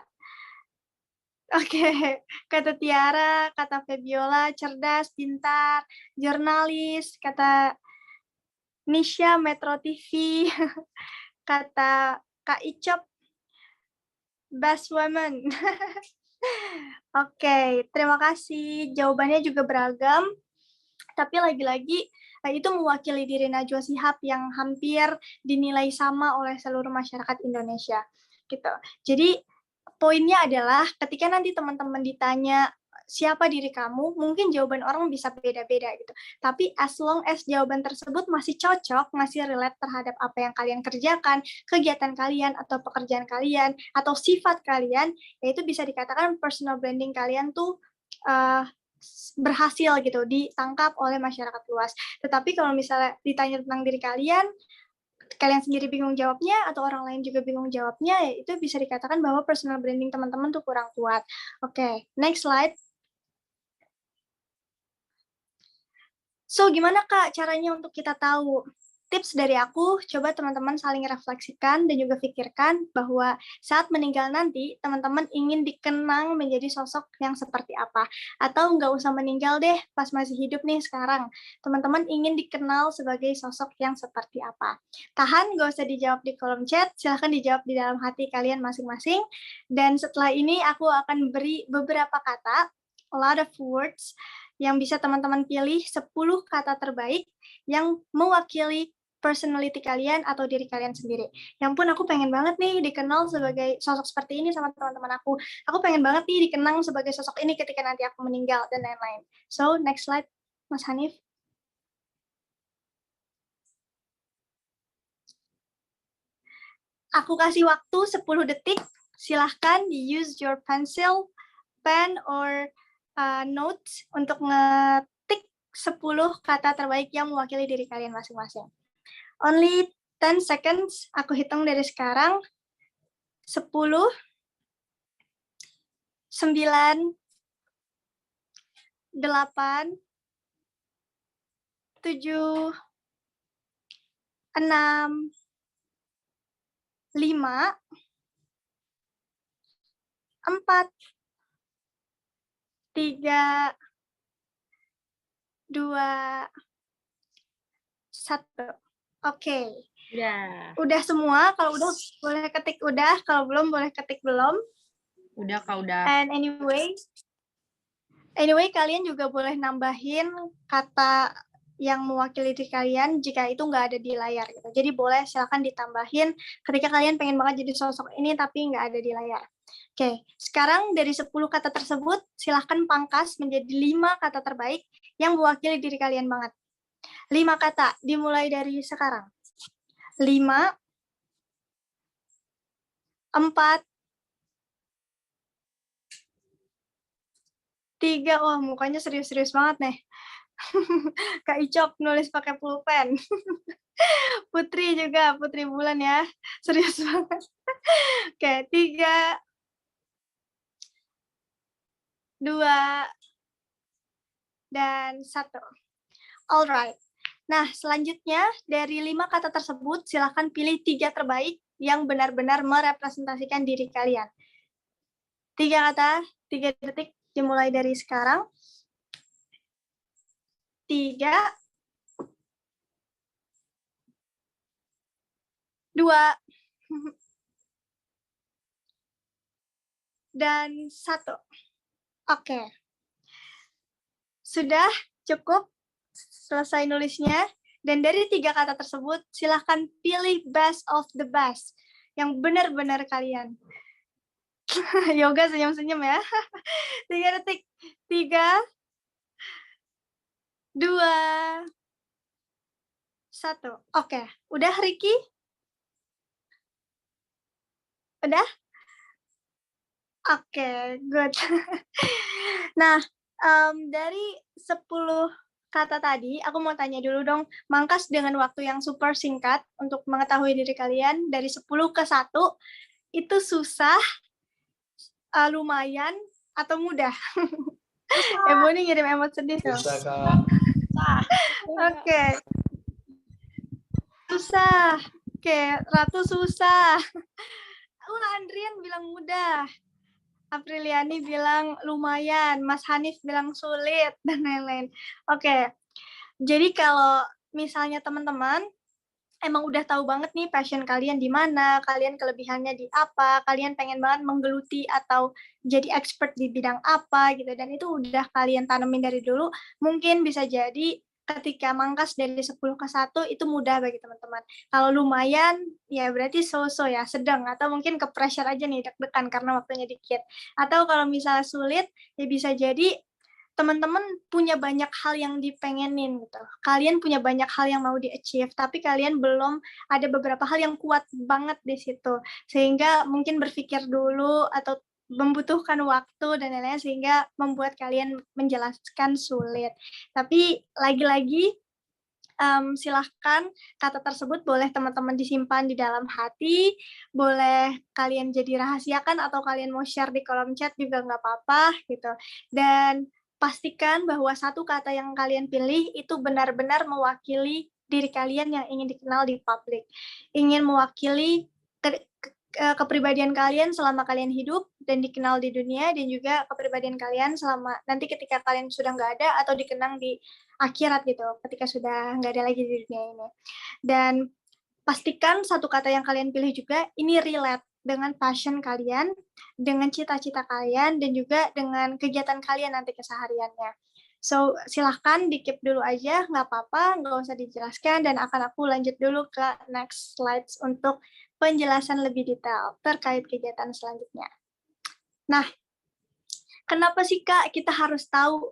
kata Tiara, kata Febiola, cerdas, pintar, jurnalis, kata Nisha, Metro TV, kata Kak Icop, best woman. Oke, terima kasih. Jawabannya juga beragam, tapi lagi-lagi itu mewakili diri Najwa Shihab yang hampir dinilai sama oleh seluruh masyarakat Indonesia. Gitu. Jadi poinnya adalah ketika nanti teman-teman ditanya siapa diri kamu, mungkin jawaban orang bisa beda-beda gitu. Tapi as long as jawaban tersebut masih cocok, masih relate terhadap apa yang kalian kerjakan, kegiatan kalian atau pekerjaan kalian atau sifat kalian, yaitu bisa dikatakan personal branding kalian tuh berhasil gitu ditangkap oleh masyarakat luas. Tetapi kalau misalnya ditanya tentang diri kalian sendiri bingung jawabnya atau orang lain juga bingung jawabnya, ya itu bisa dikatakan bahwa personal branding teman-teman tuh kurang kuat. Oke, next slide. So, gimana Kak caranya untuk kita tahu? Tips dari aku, coba teman-teman saling refleksikan dan juga pikirkan bahwa saat meninggal nanti, teman-teman ingin dikenang menjadi sosok yang seperti apa. Atau nggak usah meninggal deh, pas masih hidup nih sekarang. Teman-teman ingin dikenal sebagai sosok yang seperti apa. Tahan, nggak usah dijawab di kolom chat, silahkan dijawab di dalam hati kalian masing-masing. Dan setelah ini, aku akan beri beberapa kata, a lot of words, yang bisa teman-teman pilih 10 kata terbaik yang mewakili personality kalian atau diri kalian sendiri. Yang pun aku pengen banget nih dikenal sebagai sosok seperti ini sama teman-teman aku. Aku pengen banget nih dikenang sebagai sosok ini ketika nanti aku meninggal dan lain-lain. So, next slide, Mas Hanif. Aku kasih waktu 10 detik. Silahkan use your pencil, pen, or notes untuk ngetik 10 kata terbaik yang mewakili diri kalian masing-masing. Only 10 seconds, aku hitung dari sekarang. 10, 9, 8, 7, 6, 5, 4, 3, 2, 1. Oke. Udah semua, kalau udah boleh ketik udah, kalau belum boleh ketik belum. Udah Kak, udah. And anyway kalian juga boleh nambahin kata yang mewakili diri kalian jika itu nggak ada di layar gitu. Jadi boleh silakan ditambahin ketika kalian pengen banget jadi sosok ini tapi nggak ada di layar. Oke, sekarang dari 10 kata tersebut silahkan pangkas menjadi 5 kata terbaik yang mewakili diri kalian banget. 5 kata, dimulai dari sekarang. 5, 4, 3, wah mukanya serius-serius banget nih. Kak Icop nulis pakai pulpen. Putri juga, Putri Bulan ya. Serius banget. Oke, 3, 2, dan 1. Alright. Nah, selanjutnya dari 5 kata tersebut, silakan pilih 3 terbaik yang benar-benar merepresentasikan diri kalian. 3 kata, 3 detik, dimulai dari sekarang. 3, 2, Dan 1. Oke. Sudah cukup selesai nulisnya. Dan dari 3 kata tersebut, silahkan pilih best of the best. Yang benar-benar kalian. Yoga senyum-senyum ya. 3 detik. 3, 2, 1. Oke. Udah, Ricky? Udah? Oke, good. Nah, dari 10 kata tadi, aku mau tanya dulu dong, Mangkas dengan waktu yang super singkat untuk mengetahui diri kalian, dari 10 ke 1, itu susah, lumayan, atau mudah? Ibu nih ngirim emot sedih tuh. Susah, Kak. Oke. Susah. Oke, Ratu susah. Andrian bilang mudah. Apriliani bilang lumayan, Mas Hanif bilang sulit, dan lain-lain. Oke, jadi kalau misalnya teman-teman emang udah tahu banget nih passion kalian di mana, kalian kelebihannya di apa, kalian pengen banget menggeluti atau jadi expert di bidang apa gitu, dan itu udah kalian tanemin dari dulu, mungkin bisa jadi ketika Mangkas dari 10 ke 1 itu mudah bagi teman-teman. Kalau lumayan, ya berarti so-so ya, sedang, atau mungkin ke pressure aja nih, deg-degan karena waktunya dikit. Atau kalau misalnya sulit, ya bisa jadi teman-teman punya banyak hal yang dipengenin gitu. Kalian punya banyak hal yang mau di-achieve, tapi kalian belum ada beberapa hal yang kuat banget di situ. Sehingga mungkin berpikir dulu atau membutuhkan waktu dan lain-lain sehingga membuat kalian menjelaskan sulit. Tapi lagi-lagi silahkan kata tersebut boleh teman-teman disimpan di dalam hati, boleh kalian jadi rahasiakan atau kalian mau share di kolom chat juga nggak apa-apa gitu. Dan pastikan bahwa satu kata yang kalian pilih itu benar-benar mewakili diri kalian yang ingin dikenal di publik, ingin mewakili kepribadian kalian selama kalian hidup dan dikenal di dunia, dan juga kepribadian kalian selama nanti ketika kalian sudah nggak ada atau dikenang di akhirat gitu, ketika sudah nggak ada lagi di dunia ini. Dan pastikan satu kata yang kalian pilih juga ini relate dengan passion kalian, dengan cita-cita kalian, dan juga dengan kegiatan kalian nanti kesehariannya. So, silahkan di-keep dulu aja, nggak apa-apa, nggak usah dijelaskan, dan akan aku lanjut dulu ke next slides untuk penjelasan lebih detail terkait kegiatan selanjutnya. Nah, kenapa sih Kak kita harus tahu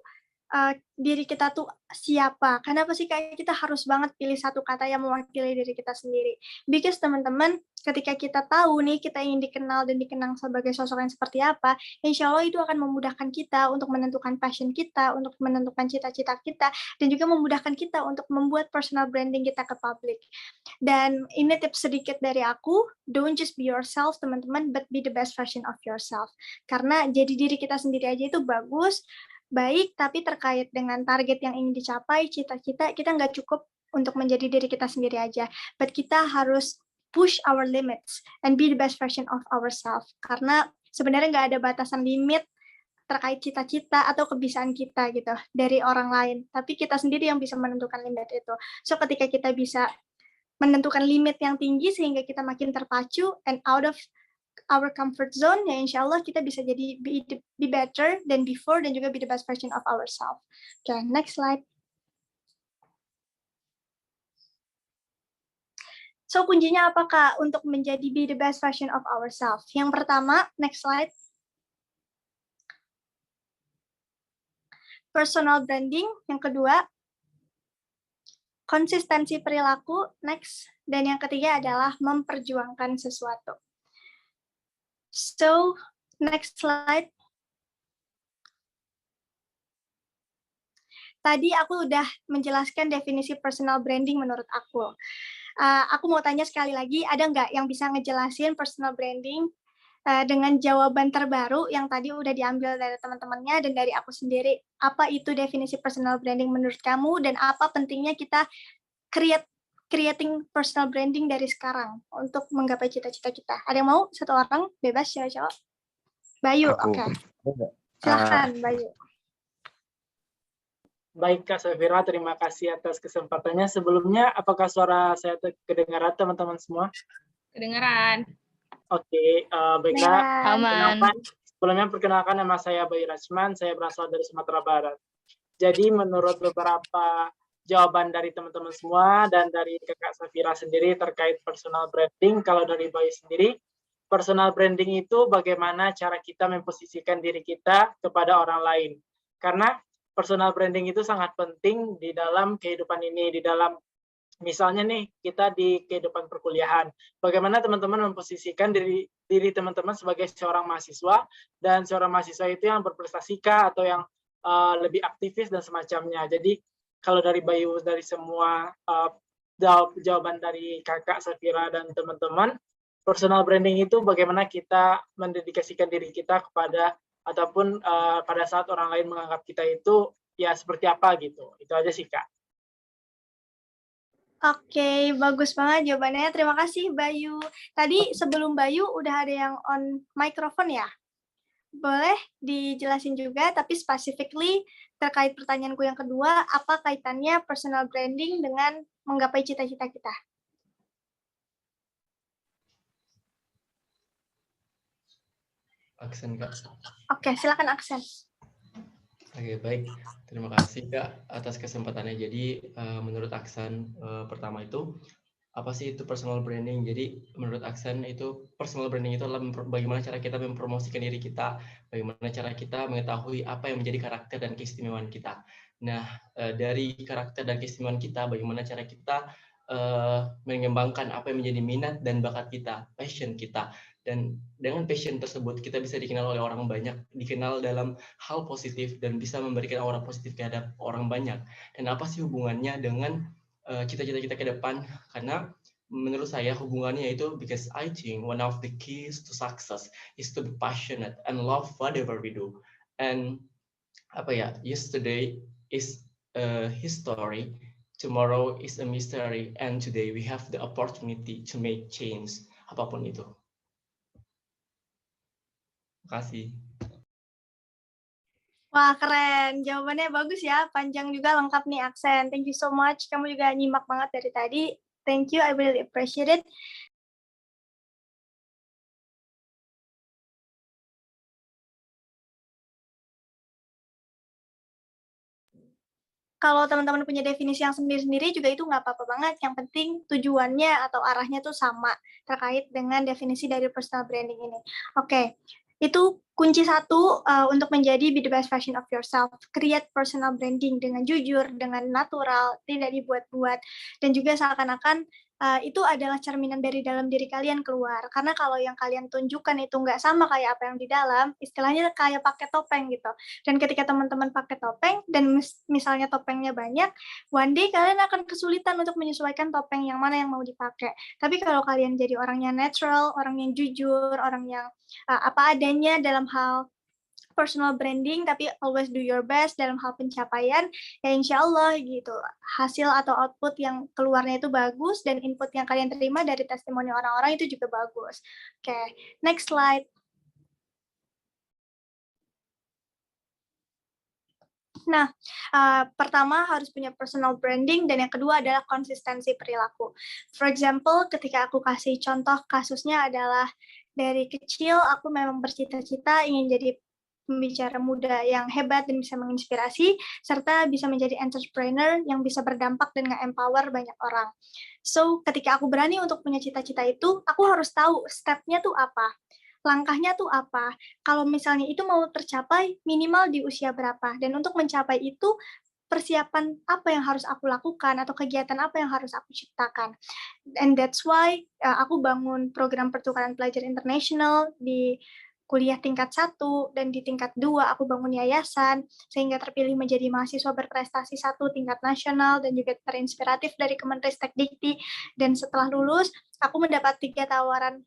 diri kita tuh siapa? Kenapa sih Kak kita harus banget pilih satu kata yang mewakili diri kita sendiri? Because teman-teman, ketika kita tahu nih kita ingin dikenal dan dikenang sebagai sosok yang seperti apa, insya Allah itu akan memudahkan kita untuk menentukan passion kita, untuk menentukan cita-cita kita, dan juga memudahkan kita untuk membuat personal branding kita ke publik. Dan ini tips sedikit dari aku, don't just be yourself teman-teman, but be the best version of yourself. Karena jadi diri kita sendiri aja itu bagus, baik, tapi terkait dengan target yang ingin dicapai, cita-cita, kita nggak cukup untuk menjadi diri kita sendiri aja, but kita harus push our limits and be the best version of ourselves, karena sebenarnya nggak ada batasan limit terkait cita-cita atau kebiasaan kita gitu dari orang lain, tapi kita sendiri yang bisa menentukan limit itu. So ketika kita bisa menentukan limit yang tinggi sehingga kita makin terpacu and out of our comfort zone, ya insya Allah kita bisa jadi be better than before dan juga be the best version of ourselves. Okay, next slide. So kuncinya apa Kak untuk menjadi be the best version of ourselves? Yang pertama, next slide. Personal branding. Yang kedua, konsistensi perilaku. Next. Dan yang ketiga adalah memperjuangkan sesuatu. So, next slide. Tadi aku udah menjelaskan definisi personal branding menurut aku. Aku mau tanya sekali lagi, ada nggak yang bisa ngejelasin personal branding dengan jawaban terbaru yang tadi udah diambil dari teman-temannya dan dari aku sendiri? Apa itu definisi personal branding menurut kamu, dan apa pentingnya kita creating personal branding dari sekarang untuk menggapai cita-cita kita? Ada yang mau? Satu orang, bebas cewek-cewek. Bayu, oke. Silahkan, Bayu. Baik Kak Safira, terima kasih atas kesempatannya. Sebelumnya, apakah suara saya kedengaran teman-teman semua? Kedengeran. Oke, baiklah. Aman. Sebelumnya perkenalkan nama saya Bayu Rachman, saya berasal dari Sumatera Barat. Jadi menurut beberapa jawaban dari teman-teman semua dan dari Kakak Safira sendiri terkait personal branding, kalau dari Bayu sendiri, personal branding itu bagaimana cara kita memposisikan diri kita kepada orang lain. Karena personal branding itu sangat penting di dalam kehidupan ini, di dalam misalnya nih, kita di kehidupan perkuliahan, bagaimana teman-teman memposisikan diri teman-teman sebagai seorang mahasiswa, dan seorang mahasiswa itu yang berprestasi kah, atau yang lebih aktivis dan semacamnya. Jadi, kalau dari Bayu, dari semua jawaban dari Kakak Safira dan teman-teman, personal branding itu bagaimana kita mendedikasikan diri kita kepada, ataupun pada saat orang lain menganggap kita itu, ya seperti apa gitu. Itu aja sih, Kak. Oke, bagus banget jawabannya. Terima kasih, Bayu. Tadi sebelum Bayu udah ada yang on microphone ya? Boleh dijelasin juga, tapi specifically terkait pertanyaanku yang kedua, apa kaitannya personal branding dengan menggapai cita-cita kita? Aksen, Kak. Oke, silakan Aksen. Oke, baik. Terima kasih, Kak, atas kesempatannya. Jadi, menurut Aksen, pertama itu, apa sih itu personal branding? Jadi, menurut Aksen, itu personal branding itu adalah bagaimana cara kita mempromosikan diri kita, bagaimana cara kita mengetahui apa yang menjadi karakter dan keistimewaan kita. Nah, dari karakter dan keistimewaan kita, bagaimana cara kita mengembangkan apa yang menjadi minat dan bakat kita, passion kita. Dan dengan passion tersebut, kita bisa dikenal oleh orang banyak, dikenal dalam hal positif, dan bisa memberikan aura positif terhadap orang banyak. Dan apa sih hubungannya dengan cita-cita kita ke depan? Karena menurut saya hubungannya itu, because I think one of the keys to success is to be passionate and love whatever we do. And yesterday is a history, tomorrow is a mystery, and today we have the opportunity to make change, apapun itu. Terima kasih. Wah, keren. Jawabannya bagus ya. Panjang juga, lengkap nih Aksen. Thank you so much. Kamu juga nyimak banget dari tadi. Thank you. I really appreciate it. Kalau teman-teman punya definisi yang sendiri-sendiri juga itu nggak apa-apa banget. Yang penting tujuannya atau arahnya tuh sama terkait dengan definisi dari personal branding ini. Oke, itu kunci satu untuk menjadi be the best version of yourself. Create personal branding dengan jujur, dengan natural, tidak dibuat-buat, dan juga seakan-akan itu adalah cerminan dari dalam diri kalian keluar. Karena kalau yang kalian tunjukkan itu nggak sama kayak apa yang di dalam, istilahnya kayak pakai topeng gitu. Dan ketika teman-teman pakai topeng, dan misalnya topengnya banyak, one day kalian akan kesulitan untuk menyesuaikan topeng yang mana yang mau dipakai. Tapi kalau kalian jadi orang yang natural, orang yang jujur, orang yang apa adanya dalam hal personal branding, tapi always do your best dalam hal pencapaian, ya insya Allah gitu, hasil atau output yang keluarnya itu bagus, dan input yang kalian terima dari testimoni orang-orang itu juga bagus. Oke, next slide. Nah, pertama harus punya personal branding, dan yang kedua adalah konsistensi perilaku. For example, ketika aku kasih contoh kasusnya adalah dari kecil aku memang bercita-cita ingin jadi pembicara muda yang hebat dan bisa menginspirasi, serta bisa menjadi entrepreneur yang bisa berdampak dan nge-empower banyak orang. So, ketika aku berani untuk punya cita-cita itu, aku harus tahu step-nya tuh apa, langkahnya tuh apa, kalau misalnya itu mau tercapai minimal di usia berapa, dan untuk mencapai itu persiapan apa yang harus aku lakukan atau kegiatan apa yang harus aku ciptakan. And that's why aku bangun program pertukaran pelajar internasional di kuliah tingkat 1, dan di tingkat 2 aku bangun yayasan sehingga terpilih menjadi mahasiswa berprestasi 1 tingkat nasional dan juga terinspiratif dari Kemenristek-Dikti. Dan setelah lulus aku mendapat 3 tawaran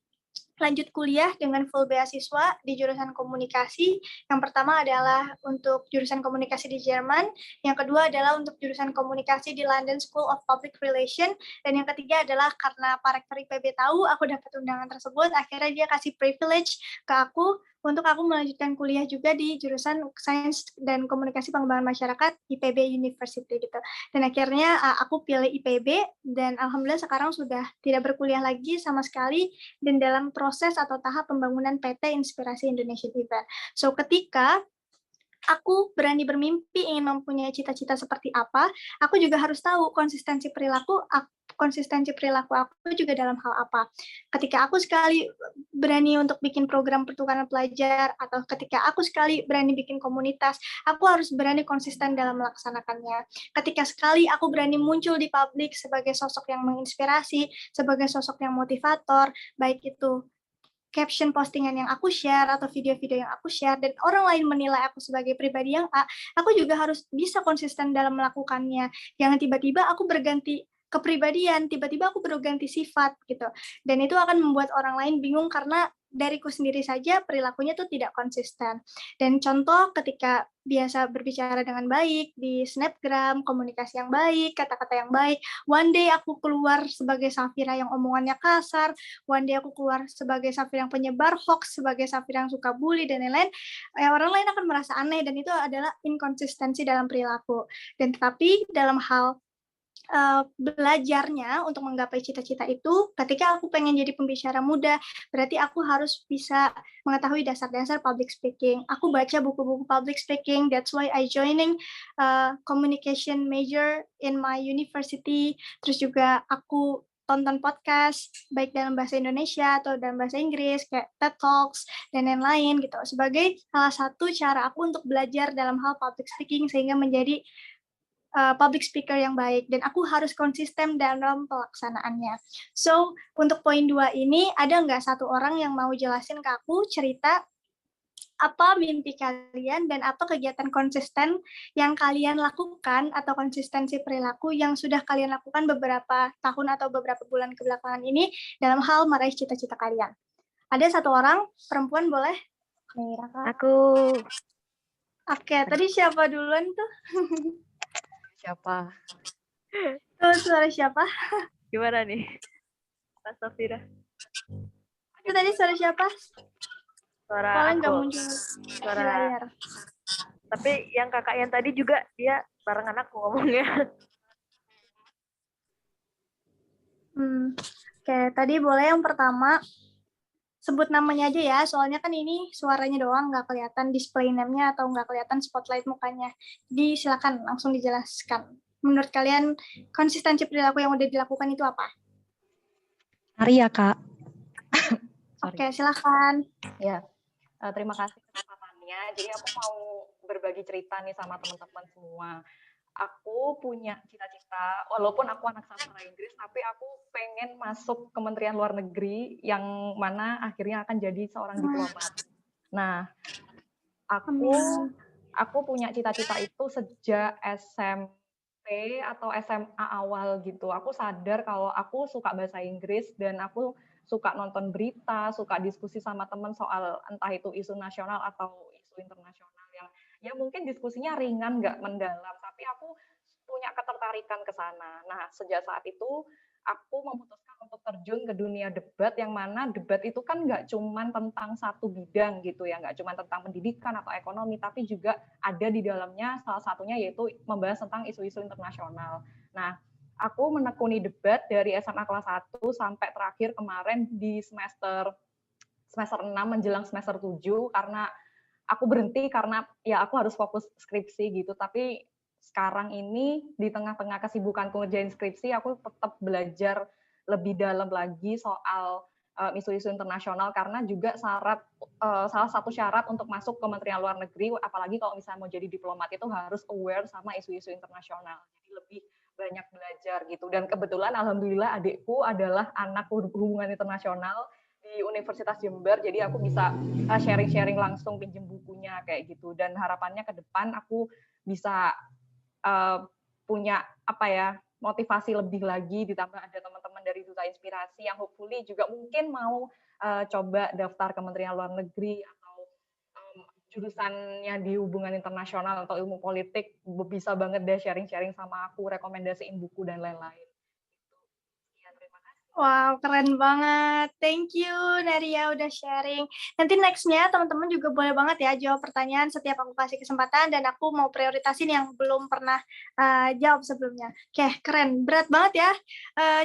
lanjut kuliah dengan full beasiswa di jurusan komunikasi. Yang pertama adalah untuk jurusan komunikasi di Jerman, yang kedua adalah untuk jurusan komunikasi di London School of Public Relations, dan yang ketiga adalah karena Pak Rektor IPB tahu aku dapat undangan tersebut, akhirnya dia kasih privilege ke aku untuk aku melanjutkan kuliah juga di jurusan Sains dan Komunikasi Pengembangan Masyarakat IPB University gitu. Dan akhirnya aku pilih IPB dan alhamdulillah sekarang sudah tidak berkuliah lagi sama sekali dan dalam proses atau tahap pembangunan PT Inspirasi Indonesian Event. So ketika aku berani bermimpi ingin mempunyai cita-cita seperti apa, aku juga harus tahu konsistensi perilaku aku juga dalam hal apa. Ketika aku sekali berani untuk bikin program pertukaran pelajar, atau ketika aku sekali berani bikin komunitas, aku harus berani konsisten dalam melaksanakannya. Ketika sekali aku berani muncul di publik sebagai sosok yang menginspirasi, sebagai sosok yang motivator, baik itu caption postingan yang aku share atau video-video yang aku share dan orang lain menilai aku sebagai pribadi yang A, aku juga harus bisa konsisten dalam melakukannya. Jangan tiba-tiba aku berganti kepribadian, tiba-tiba aku berganti sifat gitu. Dan itu akan membuat orang lain bingung karena dariku sendiri saja perilakunya tuh tidak konsisten. Dan contoh ketika biasa berbicara dengan baik di Snapgram, komunikasi yang baik, kata-kata yang baik, one day aku keluar sebagai Safira yang omongannya kasar, one day aku keluar sebagai Safira yang penyebar hoax, sebagai Safira yang suka bully dan lain-lain, orang lain akan merasa aneh dan itu adalah inkonsistensi dalam perilaku. Dan tetapi dalam hal belajarnya untuk menggapai cita-cita itu, ketika aku pengen jadi pembicara muda, berarti aku harus bisa mengetahui dasar-dasar public speaking. Aku baca buku-buku public speaking, that's why I joining communication major in my university. Terus juga aku tonton podcast, baik dalam bahasa Indonesia atau dalam bahasa Inggris, kayak TED Talks, dan lain-lain gitu. Sebagai salah satu cara aku untuk belajar dalam hal public speaking, sehingga menjadi public speaker yang baik, dan aku harus konsisten dalam pelaksanaannya. So, untuk poin 2 ini, ada nggak satu orang yang mau jelasin ke aku cerita apa mimpi kalian dan apa kegiatan konsisten yang kalian lakukan atau konsistensi perilaku yang sudah kalian lakukan beberapa tahun atau beberapa bulan kebelakangan ini dalam hal meraih cita-cita kalian. Ada satu orang, perempuan boleh? Aku. Oke, tadi siapa duluan tuh? Siapa? Tuh, suara siapa? Gimana nih? Mas Safira. Itu tadi suara siapa? Suara Soalnya nggak aku. muncul Suara. di layar. Tapi yang kakak yang tadi juga dia barengan aku ngomongnya. Oke, tadi boleh yang pertama sebut namanya aja ya, soalnya kan ini suaranya doang, nggak kelihatan display name-nya atau nggak kelihatan spotlight mukanya. Jadi silakan langsung dijelaskan. Menurut kalian konsistensi perilaku yang udah dilakukan itu apa? Arya, Kak. Oke, silakan. Ya, terima kasih kesempatannya. Jadi aku mau berbagi cerita nih sama teman-teman semua. Aku punya cita-cita, walaupun aku anak sastra Inggris, tapi aku pengen masuk Kementerian Luar Negeri yang mana akhirnya akan jadi seorang diplomat. Nah, aku punya cita-cita itu sejak SMP atau SMA awal gitu. Aku sadar kalau aku suka bahasa Inggris dan aku suka nonton berita, suka diskusi sama teman soal entah itu isu nasional atau isu internasional yang ya mungkin diskusinya ringan, nggak mendalam, tapi aku punya ketertarikan ke sana. Nah, sejak saat itu aku memutuskan untuk terjun ke dunia debat, yang mana debat itu kan nggak cuma tentang satu bidang gitu ya, nggak cuma tentang pendidikan atau ekonomi, tapi juga ada di dalamnya salah satunya yaitu membahas tentang isu-isu internasional. Nah, aku menekuni debat dari SMA kelas 1 sampai terakhir kemarin di semester 6 menjelang semester 7 karena aku berhenti karena ya aku harus fokus skripsi gitu. Tapi sekarang ini di tengah-tengah kesibukanku ngerjain skripsi, aku tetap belajar lebih dalam lagi soal isu-isu internasional karena juga salah satu syarat untuk masuk Kementerian Luar Negeri, apalagi kalau misalnya mau jadi diplomat itu harus aware sama isu-isu internasional. Jadi lebih banyak belajar gitu. Dan kebetulan alhamdulillah adikku adalah anak hubungan internasional di Universitas Jember, jadi aku bisa sharing-sharing langsung, pinjem bukunya kayak gitu. Dan harapannya ke depan aku bisa punya motivasi lebih lagi, ditambah ada teman-teman dari Duta Inspirasi yang hopefully juga mungkin mau coba daftar Kementerian Luar Negeri atau jurusannya di hubungan internasional atau ilmu politik, bisa banget deh sharing-sharing sama aku, rekomendasiin buku dan lain-lain. Wow, keren banget. Thank you, Naria, udah sharing. Nanti next-nya teman-teman juga boleh banget ya jawab pertanyaan setiap aku kasih kesempatan, dan aku mau prioritasin yang belum pernah jawab sebelumnya. Oke, keren. Berat banget ya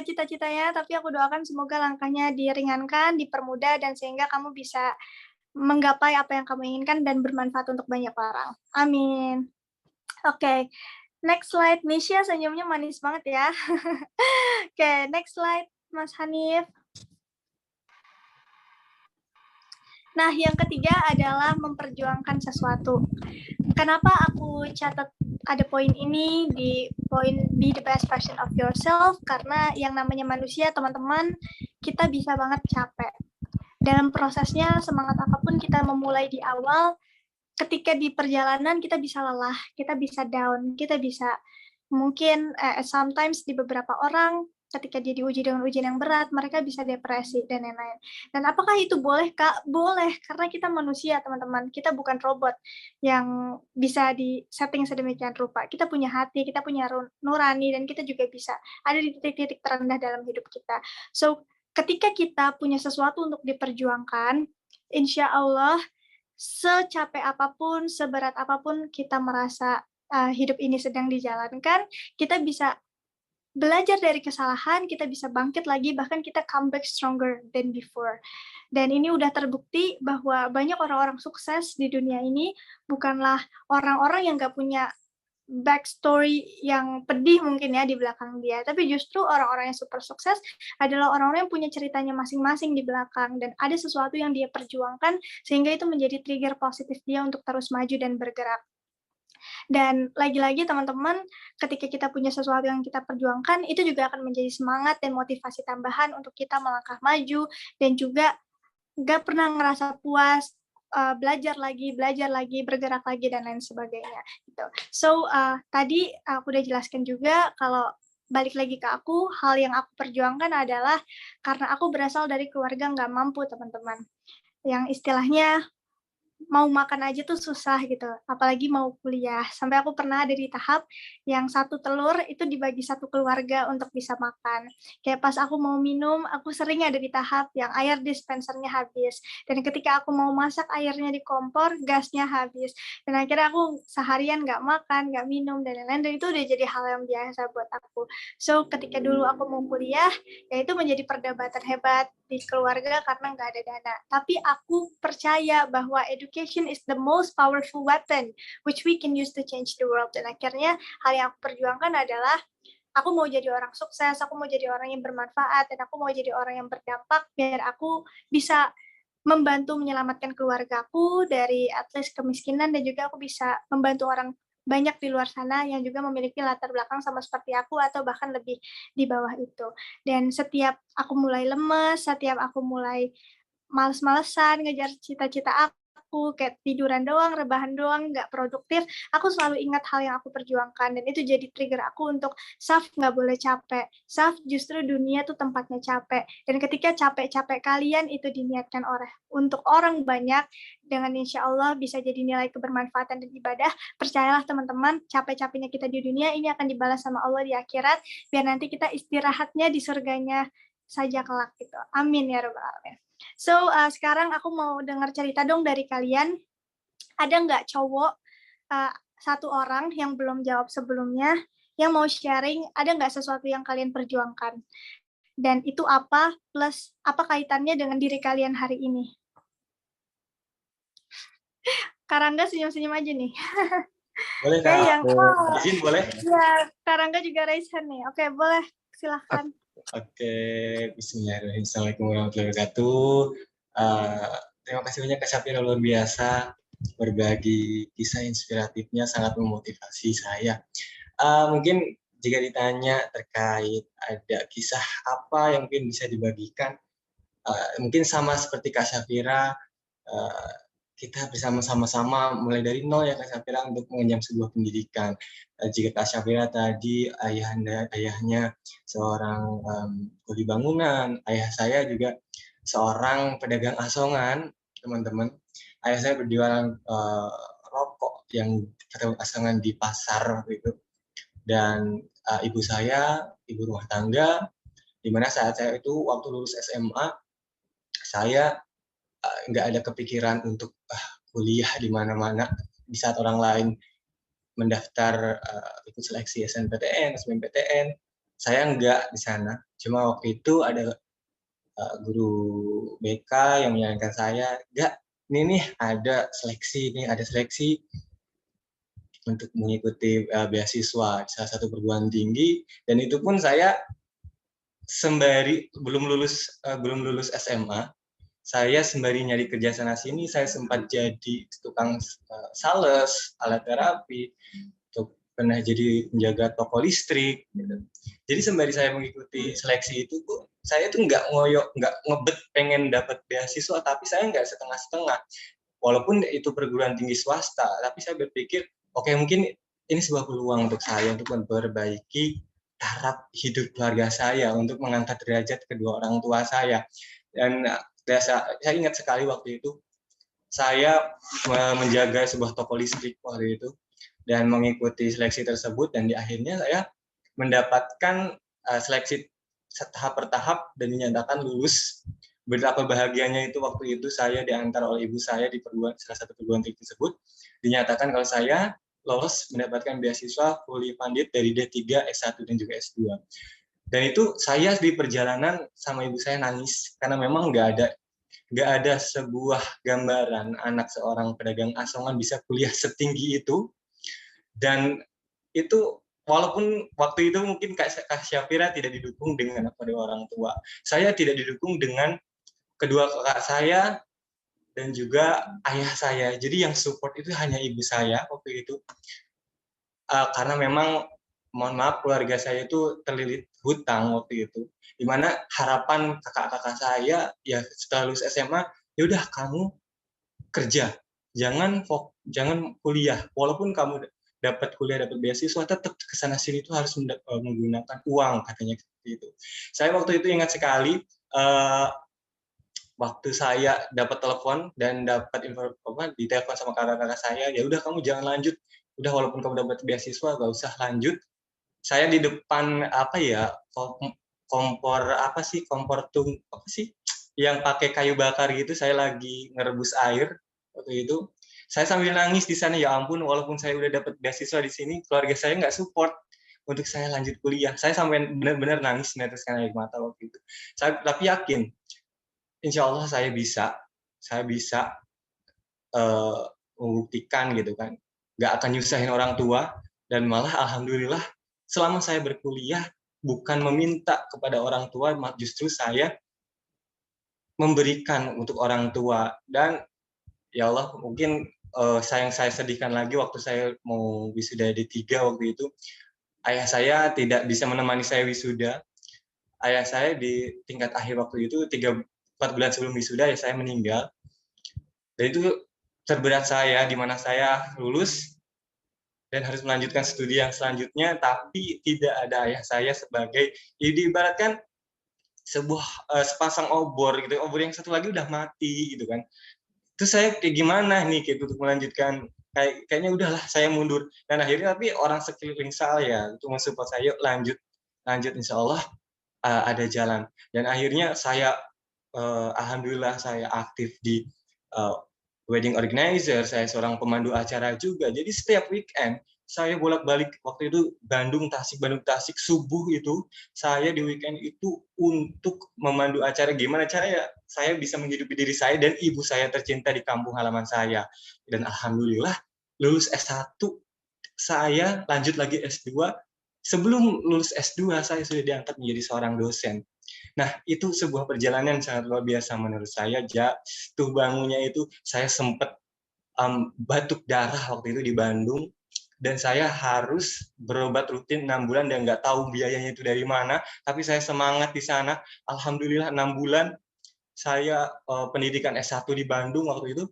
cita-citanya, tapi aku doakan semoga langkahnya diringankan, dipermudah, dan sehingga kamu bisa menggapai apa yang kamu inginkan dan bermanfaat untuk banyak orang. Amin. Oke, next slide. Nisha senyumnya manis banget ya. Oke, next slide. Mas Hanif. Nah, yang ketiga adalah memperjuangkan sesuatu. Kenapa aku catat ada poin ini di poin be the best version of yourself? Karena yang namanya manusia, teman-teman, kita bisa banget capek. Dalam prosesnya, semangat apapun kita memulai di awal, ketika di perjalanan kita bisa lelah, kita bisa down, kita bisa mungkin sometimes di beberapa orang ketika dia diuji dengan ujian yang berat, mereka bisa depresi dan lain-lain. Dan apakah itu boleh, Kak? Boleh, karena kita manusia, teman-teman. Kita bukan robot yang bisa di-setting sedemikian rupa. Kita punya hati, kita punya nurani, dan kita juga bisa ada di titik-titik terendah dalam hidup kita. So, ketika kita punya sesuatu untuk diperjuangkan, insya Allah, secapek apapun, seberat apapun kita merasa hidup ini sedang dijalankan, kita bisa belajar dari kesalahan, kita bisa bangkit lagi, bahkan kita come back stronger than before. Dan ini udah terbukti bahwa banyak orang-orang sukses di dunia ini bukanlah orang-orang yang gak punya backstory yang pedih mungkin ya di belakang dia, tapi justru orang-orang yang super sukses adalah orang-orang yang punya ceritanya masing-masing di belakang, dan ada sesuatu yang dia perjuangkan sehingga itu menjadi trigger positif dia untuk terus maju dan bergerak. Dan lagi-lagi teman-teman, ketika kita punya sesuatu yang kita perjuangkan, itu juga akan menjadi semangat dan motivasi tambahan untuk kita melangkah maju, dan juga nggak pernah ngerasa puas, belajar lagi, bergerak lagi, dan lain sebagainya. Gitu. So, tadi aku udah jelaskan juga kalau balik lagi ke aku, hal yang aku perjuangkan adalah karena aku berasal dari keluarga nggak mampu, teman-teman. Yang istilahnya mau makan aja tuh susah gitu, apalagi mau kuliah. Sampai aku pernah ada di tahap yang satu telur itu dibagi satu keluarga untuk bisa makan. Kayak pas aku mau minum, aku sering ada di tahap yang air dispensernya habis. Dan ketika aku mau masak, airnya di kompor, gasnya habis. Dan akhirnya aku seharian nggak makan, nggak minum, dan lain-lain. Dan itu udah jadi hal yang biasa buat aku. So, ketika dulu aku mau kuliah, ya itu menjadi perdebatan hebat di keluarga karena nggak ada dana. Tapi aku percaya bahwa education is the most powerful weapon which we can use to change the world. Dan akhirnya hal yang aku perjuangkan adalah aku mau jadi orang sukses, aku mau jadi orang yang bermanfaat, dan aku mau jadi orang yang berdampak biar aku bisa membantu menyelamatkan keluargaku dari at least kemiskinan, dan juga aku bisa membantu orang banyak di luar sana yang juga memiliki latar belakang sama seperti aku atau bahkan lebih di bawah itu. Dan setiap aku mulai lemes, setiap aku mulai males-malesan ngejar cita-cita aku, kayak tiduran doang, rebahan doang, nggak produktif, aku selalu ingat hal yang aku perjuangkan, dan itu jadi trigger aku untuk, Saf, nggak boleh capek. Saf, justru dunia tuh tempatnya capek. Dan ketika capek-capek kalian itu diniatkan untuk orang banyak, dengan insya Allah bisa jadi nilai kebermanfaatan dan ibadah, percayalah teman-teman, capek-capeknya kita di dunia ini akan dibalas sama Allah di akhirat, biar nanti kita istirahatnya di surganya saja kelak gitu. Amin ya rabbal alamin. So, sekarang aku mau dengar cerita dong dari kalian. Ada nggak cowok satu orang yang belum jawab sebelumnya, yang mau sharing, ada nggak sesuatu yang kalian perjuangkan? Dan itu apa, plus apa kaitannya dengan diri kalian hari ini? Karangga senyum-senyum aja nih. Boleh Kak, yang izin boleh? Ya, Karangga juga raise hand nih. Oke, boleh, silahkan. Oke, bismillahirrahmanirrahim. Assalamualaikum warahmatullahi wabarakatuh. Terima kasih banyak Kak Safira, luar biasa berbagi kisah inspiratifnya, sangat memotivasi saya. Mungkin jika ditanya terkait ada kisah apa yang mungkin bisa dibagikan, mungkin sama seperti Kak Safira, kita bersama-sama mulai dari nol ya Kak Safira untuk mengenyam sebuah pendidikan. Jika Kak Safira tadi ayahnya seorang kuli bangunan, ayah saya juga seorang pedagang asongan, teman-teman. Ayah saya berjualan rokok yang asongan di pasar gitu. Dan ibu saya ibu rumah tangga Dimana saat saya itu waktu lulus SMA, saya nggak ada kepikiran untuk kuliah di mana-mana. Di saat orang lain mendaftar ikut seleksi SNPTN, SBMPTN, saya nggak di sana. Cuma waktu itu ada guru BK yang menyarankan saya, nggak, ini nih ada seleksi untuk mengikuti beasiswa salah satu perguruan tinggi, dan itu pun saya sembari belum lulus SMA, saya sembari nyari kerja sana sini, saya sempat jadi tukang sales, alat terapi, pernah jadi penjaga toko listrik. Gitu. Jadi sembari saya mengikuti seleksi itu, saya tuh nggak ngebet pengen dapat beasiswa, tapi saya nggak setengah-setengah. Walaupun itu perguruan tinggi swasta, tapi saya berpikir, oke, mungkin ini sebuah peluang untuk saya untuk memperbaiki taraf hidup keluarga saya, untuk mengangkat derajat kedua orang tua saya. Dan saya ingat sekali waktu itu, saya menjaga sebuah toko listrik waktu itu, dan mengikuti seleksi tersebut, dan di akhirnya saya mendapatkan seleksi tahap per tahap dan dinyatakan lulus. Betapa bahagianya itu waktu itu saya diantar oleh ibu saya di salah satu perguruan tinggi tersebut, dinyatakan kalau saya lolos mendapatkan beasiswa fully funded dari D3, S1 dan juga S2. Dan itu saya di perjalanan sama ibu saya nangis karena memang nggak ada sebuah gambaran anak seorang pedagang asongan bisa kuliah setinggi itu. Dan itu walaupun waktu itu mungkin Kak Syafira tidak didukung dengan kedua orang tua, saya tidak didukung dengan kedua kakak saya dan juga ayah saya. Jadi yang support itu hanya ibu saya waktu itu. Karena memang, mohon maaf, keluarga saya itu terlilit hutang waktu itu. Dimana harapan kakak-kakak saya, ya setelah lulus SMA, ya udah kamu kerja, jangan kuliah. Walaupun kamu dapat kuliah, dapat beasiswa, tetap kesana sini itu harus menggunakan uang, katanya seperti itu. Saya waktu itu ingat sekali, waktu saya dapat telepon dan dapat info ditelepon sama kakak-kakak saya, ya udah kamu jangan lanjut, udah walaupun kamu dapat beasiswa gak usah lanjut. Saya di depan kompor yang pakai kayu bakar gitu, saya lagi ngerebus air waktu itu. Saya sambil nangis di sana, ya ampun, walaupun saya udah dapat beasiswa di sini, keluarga saya nggak support untuk saya lanjut kuliah. Saya sampai benar-benar nangis meneteskan air mata waktu itu. Tapi yakin, insya Allah saya bisa membuktikan gitu kan, nggak akan nyusahin orang tua, dan malah alhamdulillah selama saya berkuliah bukan meminta kepada orang tua, justru saya memberikan untuk orang tua. Dan ya Allah, mungkin yang saya sedihkan lagi waktu saya mau wisuda D3 waktu itu, ayah saya tidak bisa menemani saya wisuda. Ayah saya di tingkat akhir waktu itu 4 bulan sebelum wisuda, ya saya meninggal. Dan itu terberat saya, di mana saya lulus dan harus melanjutkan studi yang selanjutnya, tapi tidak ada ayah saya sebagai, ya diibaratkan sepasang obor gitu, obor yang satu lagi udah mati gitu kan. Terus saya kayak gimana nih gitu untuk melanjutkan, kayaknya udahlah saya mundur. Dan akhirnya tapi orang sekeliling saya itu mensupport saya, lanjut insya Allah ada jalan. Dan akhirnya saya alhamdulillah saya aktif di wedding organizer, saya seorang pemandu acara juga. Jadi setiap weekend saya bolak-balik, waktu itu Bandung Tasik, subuh itu saya di weekend itu untuk memandu acara. Gimana caranya saya bisa menghidupi diri saya dan ibu saya tercinta di kampung halaman saya. Dan alhamdulillah lulus S1, saya lanjut lagi S2. Sebelum lulus S2 saya sudah diangkat menjadi seorang dosen. Nah, itu sebuah perjalanan sangat luar biasa menurut saya. Jatuh bangunnya itu saya sempat batuk darah waktu itu di Bandung, dan saya harus berobat rutin 6 bulan dan nggak tahu biayanya itu dari mana, tapi saya semangat di sana. Alhamdulillah 6 bulan saya pendidikan S1 di Bandung waktu itu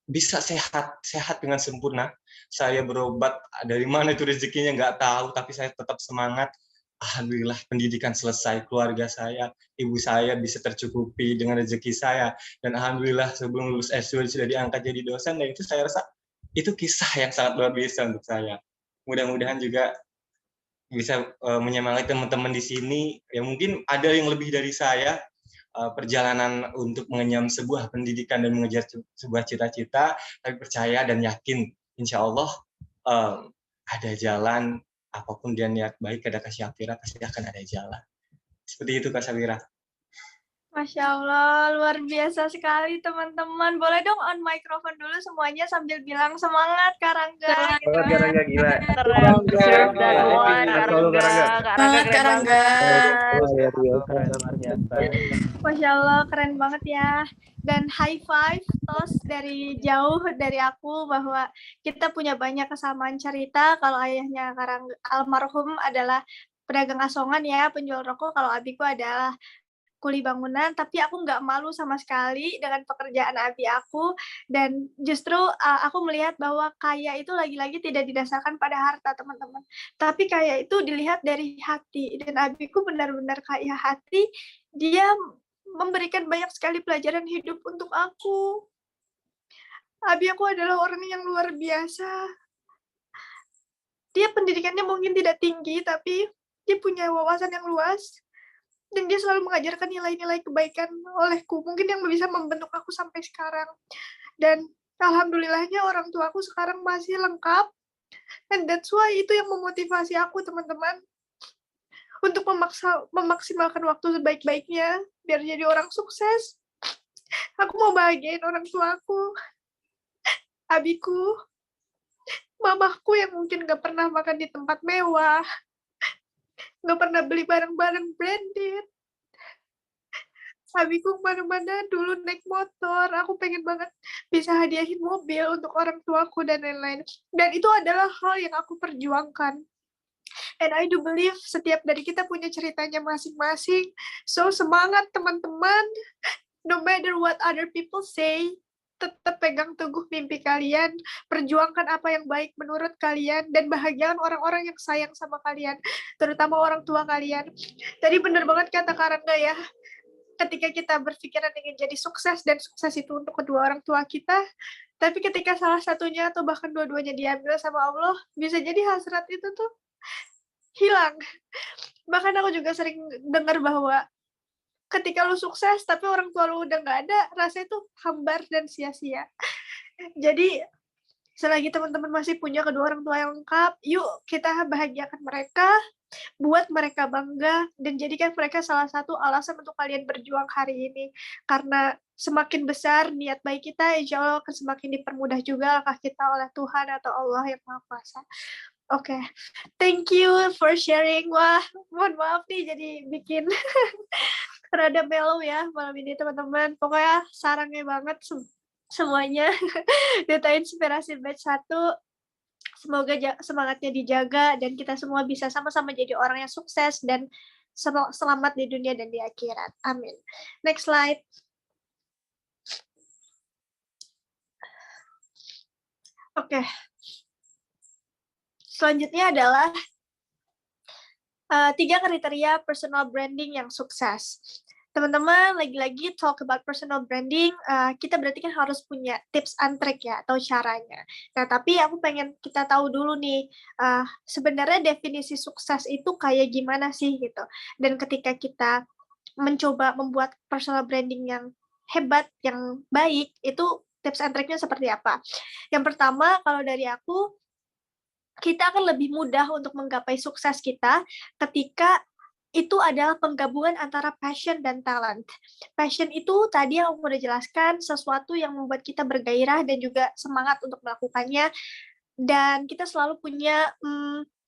bisa sehat dengan sempurna. Saya berobat dari mana itu rezekinya nggak tahu, tapi saya tetap semangat. Alhamdulillah pendidikan selesai, keluarga saya, ibu saya bisa tercukupi dengan rezeki saya, dan alhamdulillah sebelum lulus S2 sudah diangkat jadi dosen. Dan itu saya rasa itu kisah yang sangat luar biasa untuk saya. Mudah-mudahan juga bisa menyemangati teman-teman di sini. Ya mungkin ada yang lebih dari saya, perjalanan untuk mengenyam sebuah pendidikan dan mengejar sebuah cita-cita, tapi percaya dan yakin insya Allah ada jalan, apapun dia niat baik ada Kak Syafira pasti akan ada jalan. Seperti itu Kak Syafira. Masya Allah, luar biasa sekali teman-teman. Boleh dong on microphone dulu semuanya sambil bilang semangat Kak Rangga. Semangat Kak Rangga, gila. Keren, deserve that one, Kak Rangga. Kak Rangga keren banget. Masya Allah, keren banget ya. Dan high five, tos dari jauh dari aku bahwa kita punya banyak kesamaan cerita. Kalau ayahnya Kak Rangga, almarhum adalah pedagang asongan ya, penjual rokok. Kalau abiku adalah kuli bangunan, tapi aku nggak malu sama sekali dengan pekerjaan abi aku, dan justru aku melihat bahwa kaya itu lagi-lagi tidak didasarkan pada harta teman-teman, tapi kaya itu dilihat dari hati, dan abiku benar-benar kaya hati, dia memberikan banyak sekali pelajaran hidup untuk aku. Abi aku adalah orang yang luar biasa, dia pendidikannya mungkin tidak tinggi, tapi dia punya wawasan yang luas, dan dia selalu mengajarkan nilai-nilai kebaikan olehku, mungkin yang bisa membentuk aku sampai sekarang. Dan alhamdulillahnya orang tuaku sekarang masih lengkap, and that's why itu yang memotivasi aku teman-teman untuk memaksimalkan waktu sebaik-baiknya biar jadi orang sukses. Aku mau bahagiain orang tuaku, abiku, mamaku yang mungkin gak pernah makan di tempat mewah, nggak pernah beli barang-barang branded. Abiku kemana-mana dulu naik motor, aku pengen banget bisa hadiahin mobil untuk orang tuaku dan lain-lain. Dan itu adalah hal yang aku perjuangkan. And I do believe setiap dari kita punya ceritanya masing-masing. So semangat teman-teman, no matter what other people say, tetap pegang teguh mimpi kalian, perjuangkan apa yang baik menurut kalian, dan bahagiakan orang-orang yang sayang sama kalian, terutama orang tua kalian. Tadi bener banget kata Kak Rangga ya, ketika kita berpikiran ingin jadi sukses, dan sukses itu untuk kedua orang tua kita, tapi ketika salah satunya atau bahkan dua-duanya diambil sama Allah, bisa jadi hasrat itu tuh hilang. Bahkan aku juga sering dengar bahwa ketika lu sukses tapi orang tua lu udah nggak ada, rasanya tuh hambar dan sia-sia. Jadi selagi teman-teman masih punya kedua orang tua yang lengkap, yuk kita bahagiakan mereka, buat mereka bangga, dan jadikan mereka salah satu alasan untuk kalian berjuang hari ini. Karena semakin besar niat baik kita, insya Allah akan semakin dipermudah juga langkah kita oleh Tuhan atau Allah yang Maha Kuasa. Oke, thank you for sharing. Wah, mohon maaf nih jadi bikin rada mellow ya malam ini teman-teman. Pokoknya sarangnya banget semuanya. Duta Inspirasi Batch 1. Semoga semangatnya dijaga dan kita semua bisa sama-sama jadi orang yang sukses dan selamat di dunia dan di akhirat. Amin. Next slide. Oke. Selanjutnya adalah 3 kriteria personal branding yang sukses. Teman-teman, lagi-lagi talk about personal branding, kita berarti kan harus punya tips and trick ya, atau caranya. Nah, tapi aku pengen kita tahu dulu nih, sebenarnya definisi sukses itu kayak gimana sih gitu. Dan ketika kita mencoba membuat personal branding yang hebat, yang baik, itu tips and tricknya seperti apa? Yang pertama, kalau dari aku, kita akan lebih mudah untuk menggapai sukses kita ketika itu adalah penggabungan antara passion dan talent. Passion itu tadi yang aku udah jelaskan, sesuatu yang membuat kita bergairah dan juga semangat untuk melakukannya, dan kita selalu punya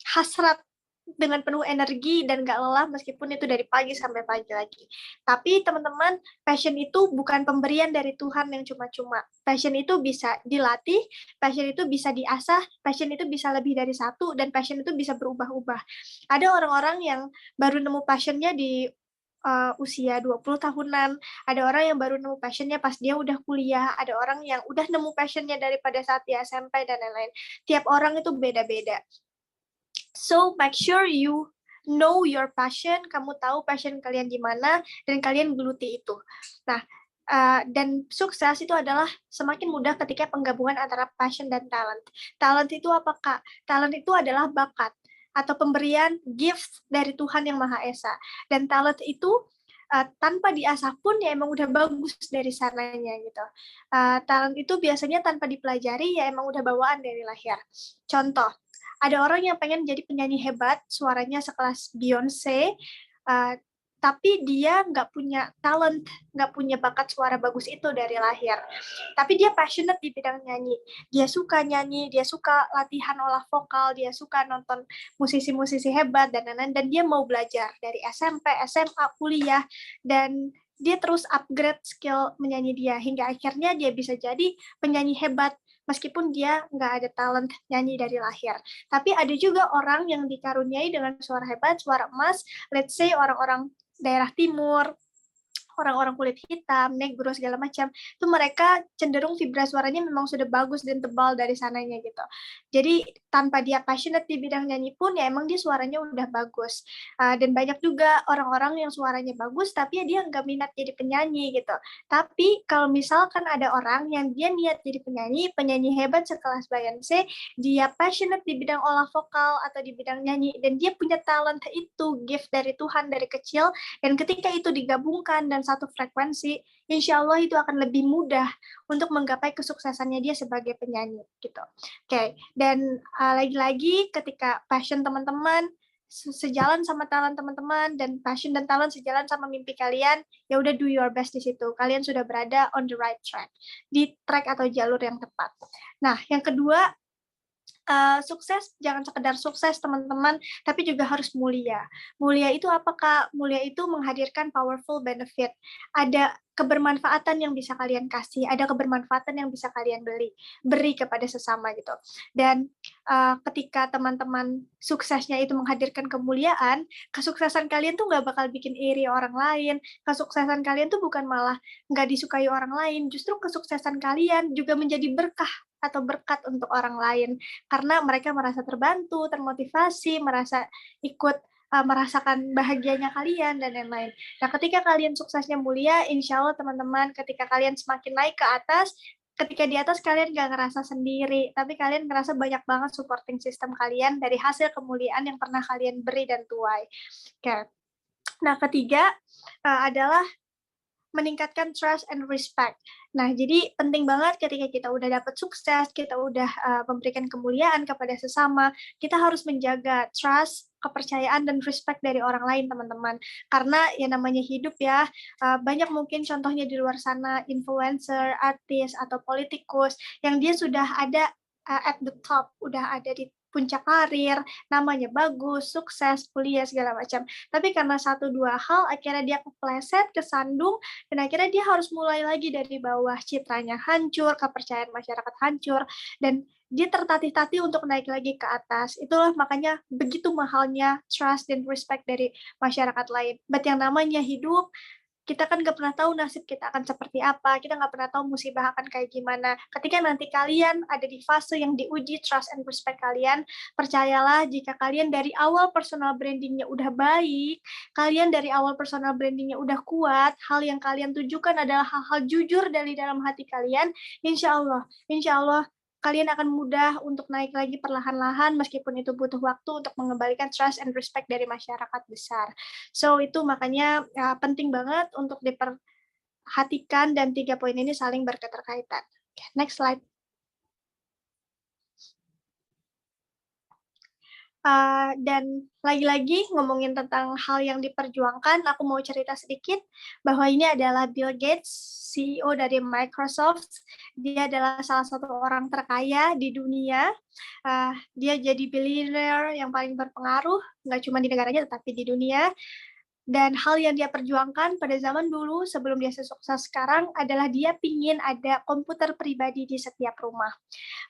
hasrat dengan penuh energi dan gak lelah meskipun itu dari pagi sampai pagi lagi. Tapi teman-teman, passion itu bukan pemberian dari Tuhan yang cuma-cuma. Passion itu bisa dilatih, passion itu bisa diasah, passion itu bisa lebih dari satu, dan passion itu bisa berubah-ubah. Ada orang-orang yang baru nemu passionnya di usia 20 tahunan, ada orang yang baru nemu passionnya pas dia udah kuliah, ada orang yang udah nemu passionnya daripada saat di SMP dan lain-lain. Tiap orang itu beda-beda. So make sure you know your passion, kamu tahu passion kalian di mana, dan kalian geluti itu. Nah, dan sukses itu adalah semakin mudah ketika penggabungan antara passion dan talent. Talent itu apa, Kak? Talent itu adalah bakat. atau pemberian gift dari Tuhan Yang Maha Esa. Dan talent itu tanpa diasah pun ya emang udah bagus dari sananya gitu. Talent itu biasanya tanpa dipelajari ya emang udah bawaan dari lahir. Contoh, ada orang yang pengen jadi penyanyi hebat, suaranya sekelas Beyonce, tapi dia nggak punya talent, nggak punya bakat suara bagus itu dari lahir. Tapi dia passionate di bidang nyanyi. Dia suka nyanyi, dia suka latihan olah vokal, dia suka nonton musisi-musisi hebat, dan lain-lain. Dan dia mau belajar dari SMP, SMA, kuliah, dan dia terus upgrade skill menyanyi dia, hingga akhirnya dia bisa jadi penyanyi hebat, meskipun dia nggak ada talent nyanyi dari lahir. Tapi ada juga orang yang dikaruniai dengan suara hebat, suara emas, let's say orang-orang daerah timur, orang-orang kulit hitam, negro, segala macam, itu mereka cenderung vibra suaranya memang sudah bagus dan tebal dari sananya gitu. Jadi tanpa dia passionate di bidang nyanyi pun ya emang dia suaranya udah bagus. Dan banyak juga orang-orang yang suaranya bagus tapi ya dia nggak minat jadi penyanyi gitu. Tapi kalau misalkan ada orang yang dia niat jadi penyanyi hebat sekelas Beyonce, dia passionate di bidang olah vokal atau di bidang nyanyi, dan dia punya talent itu, gift dari Tuhan dari kecil, dan ketika itu digabungkan dan satu frekuensi, insya Allah itu akan lebih mudah untuk menggapai kesuksesannya dia sebagai penyanyi gitu. Oke, dan lagi-lagi ketika passion teman-teman sejalan sama talent teman-teman, dan passion dan talent sejalan sama mimpi kalian, ya udah do your best di situ. Kalian sudah berada on the right track, di track atau jalur yang tepat. Nah, yang kedua, sukses jangan sekedar sukses teman-teman, tapi juga harus mulia. Mulia itu apa Kak? Mulia itu menghadirkan powerful benefit. Ada kebermanfaatan yang bisa kalian kasih, ada kebermanfaatan yang bisa kalian beri kepada sesama gitu. Dan ketika teman-teman suksesnya itu menghadirkan kemuliaan, kesuksesan kalian tuh nggak bakal bikin iri orang lain. Kesuksesan kalian tuh bukan malah nggak disukai orang lain, justru kesuksesan kalian juga menjadi berkah atau berkat untuk orang lain, karena mereka merasa terbantu, termotivasi, merasa ikut merasakan bahagianya kalian, dan lain-lain. Nah, ketika kalian suksesnya mulia, insya Allah teman-teman, ketika kalian semakin naik ke atas, ketika di atas kalian gak ngerasa sendiri, tapi kalian ngerasa banyak banget supporting system kalian dari hasil kemuliaan yang pernah kalian beri dan tuai. Oke. Nah, ketiga adalah meningkatkan trust and respect. Nah, jadi penting banget ketika kita udah dapat sukses, kita udah memberikan kemuliaan kepada sesama, kita harus menjaga trust, kepercayaan, dan respect dari orang lain, teman-teman. Karena ya namanya hidup ya, banyak mungkin contohnya di luar sana, influencer, artis, atau politikus, yang dia sudah ada at the top, udah ada di puncak karir, namanya bagus, sukses, kuliah, segala macam. Tapi karena 1-2 hal, akhirnya dia kepleset, kesandung, dan akhirnya dia harus mulai lagi dari bawah. Citranya hancur, kepercayaan masyarakat hancur, dan dia tertatih-tatih untuk naik lagi ke atas. Itulah makanya begitu mahalnya trust dan respect dari masyarakat lain. But yang namanya hidup, kita kan nggak pernah tahu nasib kita akan seperti apa, kita nggak pernah tahu musibah akan kayak gimana. Ketika nanti kalian ada di fase yang diuji trust and respect kalian, percayalah jika kalian dari awal personal brandingnya udah baik, kalian dari awal personal brandingnya udah kuat, hal yang kalian tujukan adalah hal-hal jujur dari dalam hati kalian, insya Allah kalian akan mudah untuk naik lagi perlahan-lahan, meskipun itu butuh waktu untuk mengembalikan trust and respect dari masyarakat besar. So itu makanya penting banget untuk diperhatikan, dan 3 poin ini saling berketerkaitan. Next slide. Dan lagi-lagi ngomongin tentang hal yang diperjuangkan, aku mau cerita sedikit bahwa ini adalah Bill Gates, CEO dari Microsoft. Dia adalah salah satu orang terkaya di dunia. Dia jadi billionaire yang paling berpengaruh, nggak cuma di negaranya, tetapi di dunia. Dan hal yang dia perjuangkan pada zaman dulu sebelum dia sukses sekarang adalah dia pingin ada komputer pribadi di setiap rumah.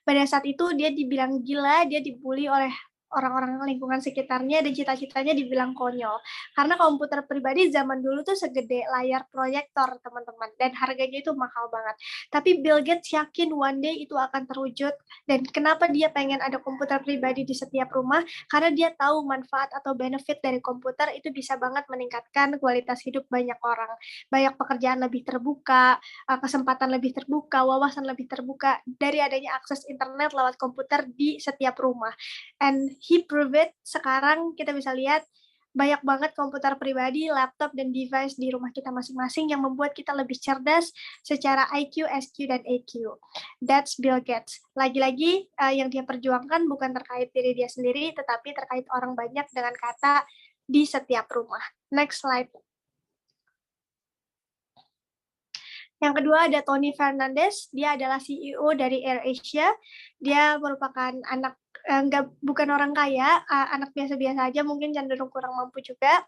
Pada saat itu dia dibilang gila, dia dibully oleh orang-orang lingkungan sekitarnya, dan cita-citanya dibilang konyol. Karena komputer pribadi zaman dulu tuh segede layar proyektor, teman-teman, dan harganya itu mahal banget. Tapi Bill Gates yakin one day itu akan terwujud. Dan kenapa dia pengen ada komputer pribadi di setiap rumah? Karena dia tahu manfaat atau benefit dari komputer itu bisa banget meningkatkan kualitas hidup banyak orang. Banyak pekerjaan lebih terbuka, kesempatan lebih terbuka, wawasan lebih terbuka dari adanya akses internet lewat komputer di setiap rumah. And he proved it. Sekarang kita bisa lihat banyak banget komputer pribadi, laptop, dan device di rumah kita masing-masing yang membuat kita lebih cerdas secara IQ, SQ, dan EQ. That's Bill Gates. Lagi-lagi yang dia perjuangkan bukan terkait diri dia sendiri, tetapi terkait orang banyak dengan kata di setiap rumah. Next slide. Yang kedua ada Tony Fernandez, dia adalah CEO dari AirAsia. Dia merupakan bukan orang kaya, anak biasa-biasa aja, mungkin cenderung kurang mampu juga.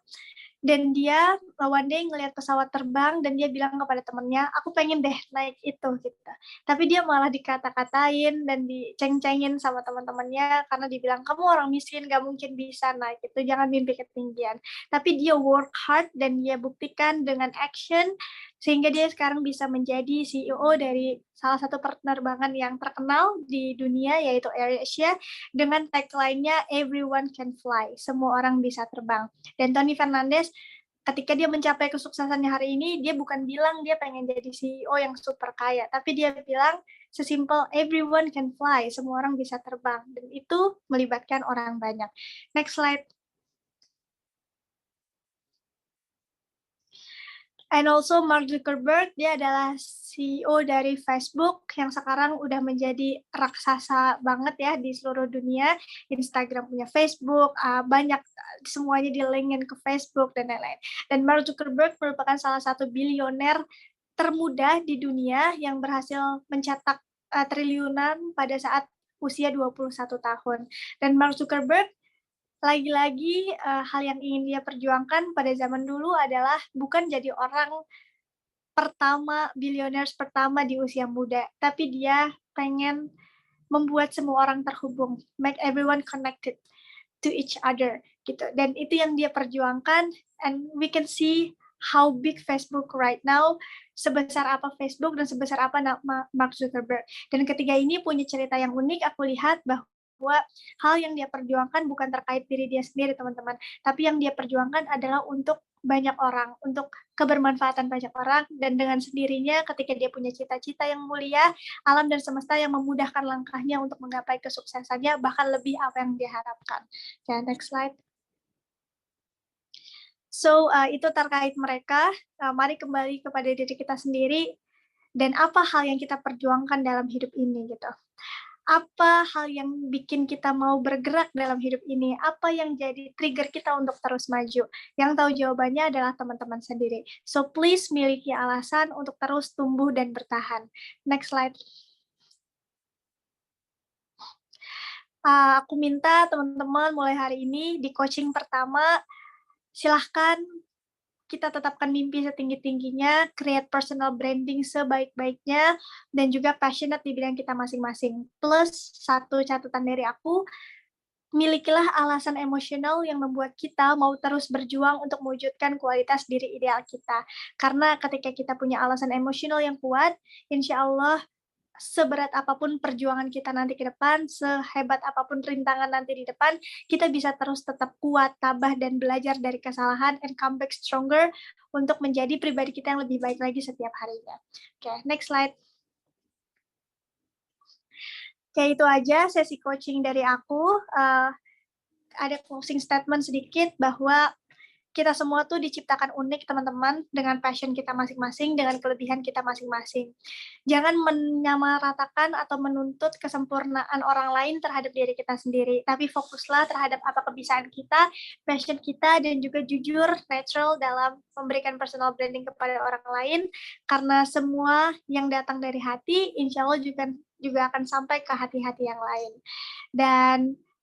Dan dia one day ngelihat pesawat terbang dan dia bilang kepada temennya, aku pengen deh naik itu gitu. Tapi dia malah dikata-katain dan diceng-cengin sama teman-temannya karena dibilang kamu orang miskin gak mungkin bisa naik itu, jangan mimpi ketinggian. Tapi dia work hard dan dia buktikan dengan action sehingga dia sekarang bisa menjadi CEO dari salah satu penerbangan yang terkenal di dunia yaitu AirAsia dengan tagline-nya Everyone Can Fly, semua orang bisa terbang. Dan Tony Fernandez ketika dia mencapai kesuksesannya hari ini, dia bukan bilang dia pengen jadi CEO yang super kaya, tapi dia bilang sesimpel everyone can fly, semua orang bisa terbang, dan itu melibatkan orang banyak. Next slide. And also Mark Zuckerberg, dia adalah CEO dari Facebook yang sekarang udah menjadi raksasa banget ya di seluruh dunia. Instagram punya Facebook, banyak semuanya di-linkin ke Facebook dan lain-lain. Dan Mark Zuckerberg merupakan salah satu bilioner termuda di dunia yang berhasil mencetak triliunan pada saat usia 21 tahun. Dan Mark Zuckerberg lagi-lagi hal yang ingin dia perjuangkan pada zaman dulu adalah bukan jadi orang pertama, billionaires pertama di usia muda, tapi dia pengen membuat semua orang terhubung, make everyone connected to each other gitu. Dan itu yang dia perjuangkan, and we can see how big Facebook right now, sebesar apa Facebook dan sebesar apa Mark Zuckerberg. Dan ketiga ini punya cerita yang unik, aku lihat bahwa hal yang dia perjuangkan bukan terkait diri dia sendiri, teman-teman, tapi yang dia perjuangkan adalah untuk banyak orang, untuk kebermanfaatan banyak orang, dan dengan sendirinya ketika dia punya cita-cita yang mulia, alam dan semesta yang memudahkan langkahnya untuk menggapai kesuksesannya, bahkan lebih apa yang dia harapkan. Okay, next slide. So, itu terkait mereka. Mari kembali kepada diri kita sendiri, dan apa hal yang kita perjuangkan dalam hidup ini gitu. Apa hal yang bikin kita mau bergerak dalam hidup ini? Apa yang jadi trigger kita untuk terus maju? Yang tahu jawabannya adalah teman-teman sendiri. So please miliki alasan untuk terus tumbuh dan bertahan. Next slide. Aku minta teman-teman mulai hari ini di coaching pertama, silahkan kita tetapkan mimpi setinggi-tingginya, create personal branding sebaik-baiknya, dan juga passionate di bidang kita masing-masing. Plus, satu catatan dari aku, milikilah alasan emosional yang membuat kita mau terus berjuang untuk mewujudkan kualitas diri ideal kita. Karena ketika kita punya alasan emosional yang kuat, insya Allah, seberat apapun perjuangan kita nanti ke depan, sehebat apapun rintangan nanti di depan, kita bisa terus tetap kuat, tabah, dan belajar dari kesalahan and come back stronger untuk menjadi pribadi kita yang lebih baik lagi setiap harinya. Oke, next slide. Oke, itu aja sesi coaching dari aku. Ada closing statement sedikit bahwa kita semua tuh diciptakan unik, teman-teman, dengan passion kita masing-masing, dengan kelebihan kita masing-masing. Jangan menyamaratakan atau menuntut kesempurnaan orang lain terhadap diri kita sendiri, tapi fokuslah terhadap apa kebiasaan kita, passion kita, dan juga jujur, natural dalam memberikan personal branding kepada orang lain, karena semua yang datang dari hati, insya Allah juga akan sampai ke hati-hati yang lain. Dan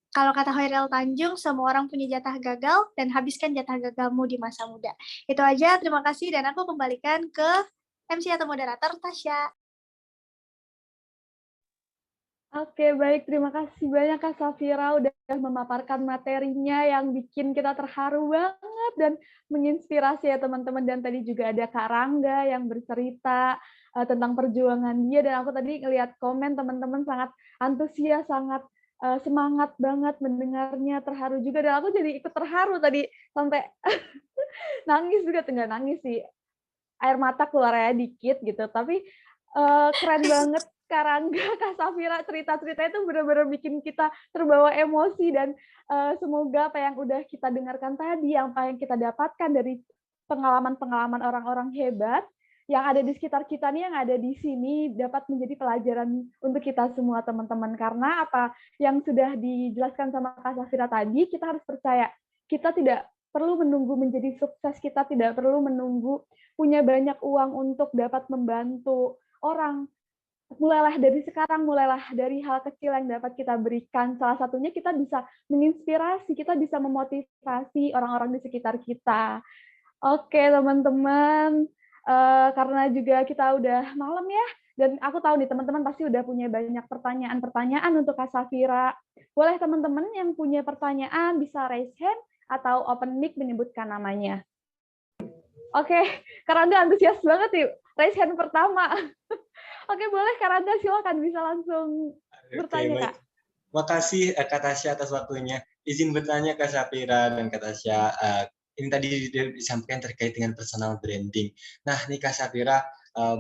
kalau kata Hoiril Tanjung, semua orang punya jatah gagal dan habiskan jatah gagalmu di masa muda. Itu aja, terima kasih, dan aku kembalikan ke MC atau moderator, Tasya. Oke, baik. Terima kasih banyak Kak Safira udah memaparkan materinya yang bikin kita terharu banget dan menginspirasi ya teman-teman. Dan tadi juga ada Kak Rangga yang bercerita tentang perjuangan dia, dan aku tadi ngelihat komen teman-teman sangat antusias, sangat semangat banget mendengarnya, terharu juga, dan aku jadi ikut terharu tadi sampai nangis juga, nggak nangis sih, air mata keluarnya dikit gitu, tapi keren banget Kak Rangga, Kak Safira, cerita-cerita itu benar-benar bikin kita terbawa emosi, dan semoga apa yang udah kita dengarkan tadi, apa yang kita dapatkan dari pengalaman-pengalaman orang-orang hebat yang ada di sekitar kita nih, yang ada di sini, dapat menjadi pelajaran untuk kita semua teman-teman. Karena apa yang sudah dijelaskan sama Kak Safira tadi, kita harus percaya, kita tidak perlu menunggu menjadi sukses, kita tidak perlu menunggu punya banyak uang untuk dapat membantu orang. Mulailah dari sekarang, mulailah dari hal kecil yang dapat kita berikan. Salah satunya kita bisa menginspirasi, kita bisa memotivasi orang-orang di sekitar kita. Oke, teman-teman. Karena juga kita udah malam ya, dan aku tahu nih teman-teman pasti udah punya banyak pertanyaan-pertanyaan untuk Kak Safira. Boleh teman-teman yang punya pertanyaan bisa raise hand atau open mic menyebutkan namanya. Oke, Kak Rangga antusias banget nih, raise hand pertama. Oke, boleh Kak Rangga, silakan bisa langsung bertanya, Kak. Makasih Kak Tasya atas waktunya. Izin bertanya Kak Safira dan Kak Tasya, ini tadi disampaikan terkait dengan personal branding. Nah, nih Kak Safira,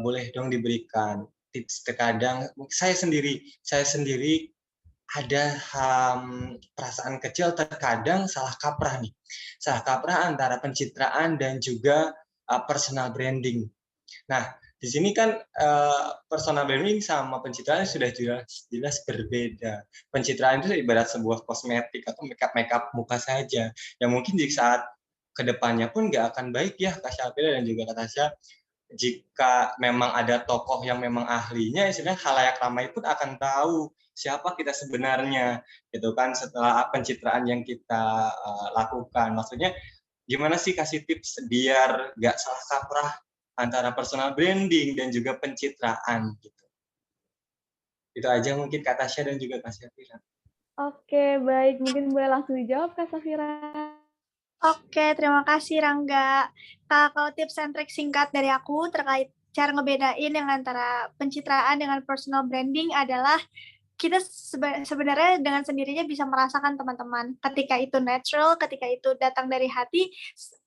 boleh dong diberikan tips. Terkadang saya sendiri ada perasaan kecil, terkadang salah kaprah nih. Salah kaprah antara pencitraan dan juga personal branding. Nah, di sini kan personal branding sama pencitraan sudah jelas berbeda. Pencitraan itu ibarat sebuah kosmetik atau makeup muka saja, yang mungkin di saat kedepannya pun nggak akan baik ya Kak Syafira dan juga Kak Tasya. Jika memang ada tokoh yang memang ahlinya, istilahnya khalayak ramai pun akan tahu siapa kita sebenarnya, gitu kan, setelah pencitraan yang kita lakukan. Maksudnya gimana sih kasih tips biar nggak salah kaprah antara personal branding dan juga pencitraan gitu. Itu aja mungkin Kak Tasya dan juga Kak Syafira. Oke, baik. Mungkin boleh langsung dijawab Kak Safira. Oke, terima kasih Rangga. Kalau tips and trick singkat dari aku terkait cara ngebedain yang antara pencitraan dengan personal branding adalah kita sebenarnya dengan sendirinya bisa merasakan teman-teman. Ketika itu natural, ketika itu datang dari hati,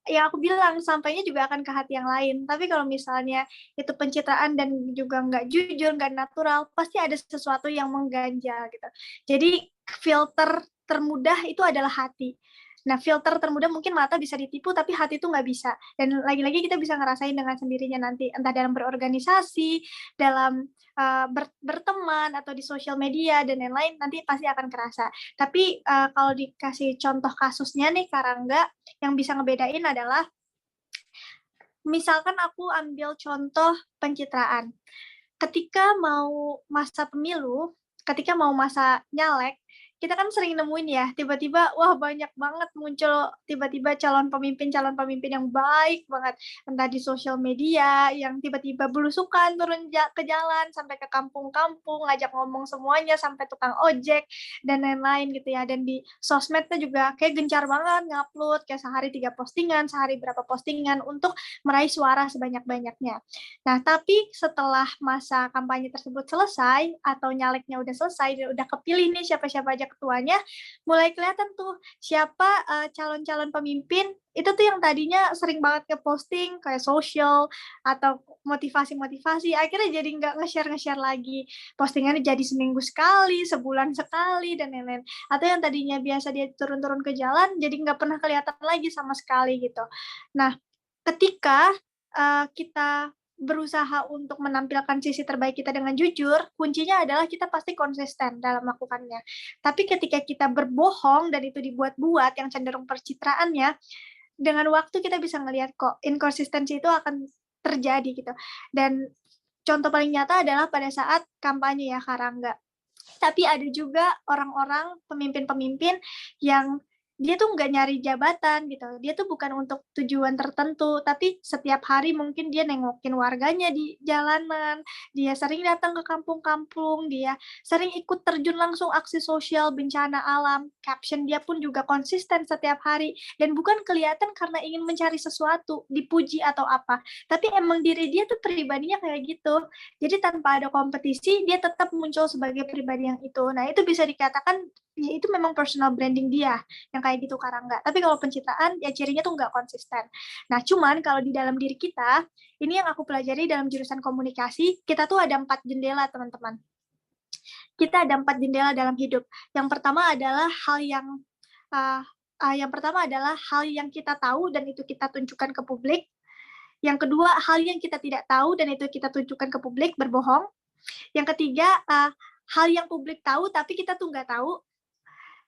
yang aku bilang sampainya juga akan ke hati yang lain. Tapi kalau misalnya itu pencitraan dan juga nggak jujur, nggak natural, pasti ada sesuatu yang mengganjal gitu. Jadi filter termudah itu adalah hati. Nah, filter termudah mungkin mata bisa ditipu, tapi hati itu nggak bisa. Dan lagi-lagi kita bisa ngerasain dengan sendirinya nanti, entah dalam berorganisasi, dalam berteman, atau di sosial media, dan lain-lain, nanti pasti akan kerasa. Tapi kalau dikasih contoh kasusnya nih, Kak Rangga, yang bisa ngebedain adalah, misalkan aku ambil contoh pencitraan. Ketika mau masa pemilu, ketika mau masa nyalek, kita kan sering nemuin ya, tiba-tiba wah banyak banget muncul tiba-tiba calon pemimpin yang baik banget, entah di sosial media yang tiba-tiba belusukan turun ke jalan sampai ke kampung-kampung, ngajak ngomong semuanya sampai tukang ojek dan lain-lain gitu ya. Dan di sosmednya juga kayak gencar banget ngupload kayak sehari 3 postingan, sehari berapa postingan untuk meraih suara sebanyak-banyaknya. Nah, tapi setelah masa kampanye tersebut selesai atau nyaleknya udah selesai dan udah kepilih nih siapa-siapa aja ketuanya, mulai kelihatan tuh siapa calon-calon pemimpin itu tuh yang tadinya sering banget nge-posting kayak sosial atau motivasi-motivasi, akhirnya jadi nggak nge-share lagi. Postingannya jadi seminggu sekali, sebulan sekali, dan lain-lain. Atau yang tadinya biasa dia turun-turun ke jalan, jadi nggak pernah kelihatan lagi sama sekali gitu. Nah, ketika kita berusaha untuk menampilkan sisi terbaik kita dengan jujur, kuncinya adalah kita pasti konsisten dalam melakukannya. Tapi ketika kita berbohong dan itu dibuat-buat yang cenderung percitraannya, dengan waktu kita bisa ngelihat kok inkonsistensi itu akan terjadi gitu. Dan contoh paling nyata adalah pada saat kampanye ya, Kak Rangga. Tapi ada juga orang-orang pemimpin-pemimpin yang dia tuh nggak nyari jabatan gitu, dia tuh bukan untuk tujuan tertentu, tapi setiap hari mungkin dia nengokin warganya di jalanan, dia sering datang ke kampung-kampung, dia sering ikut terjun langsung aksi sosial bencana alam, caption dia pun juga konsisten setiap hari, dan bukan kelihatan karena ingin mencari sesuatu, dipuji atau apa, tapi emang diri dia tuh pribadinya kayak gitu, jadi tanpa ada kompetisi, dia tetap muncul sebagai pribadi yang itu. Nah, itu bisa dikatakan ya itu memang personal branding dia yang kayak gitu, Kak Rangga. Tapi kalau pencitraan ya cirinya tuh nggak konsisten. Nah, cuman kalau di dalam diri kita, ini yang aku pelajari dalam jurusan komunikasi, kita tuh ada 4 jendela, teman-teman. kita ada 4 jendela dalam hidup. Yang pertama adalah hal yang kita tahu dan itu kita tunjukkan ke publik. Yang kedua, hal yang kita tidak tahu dan itu kita tunjukkan ke publik, berbohong. Yang ketiga, hal yang publik tahu tapi kita tuh nggak tahu.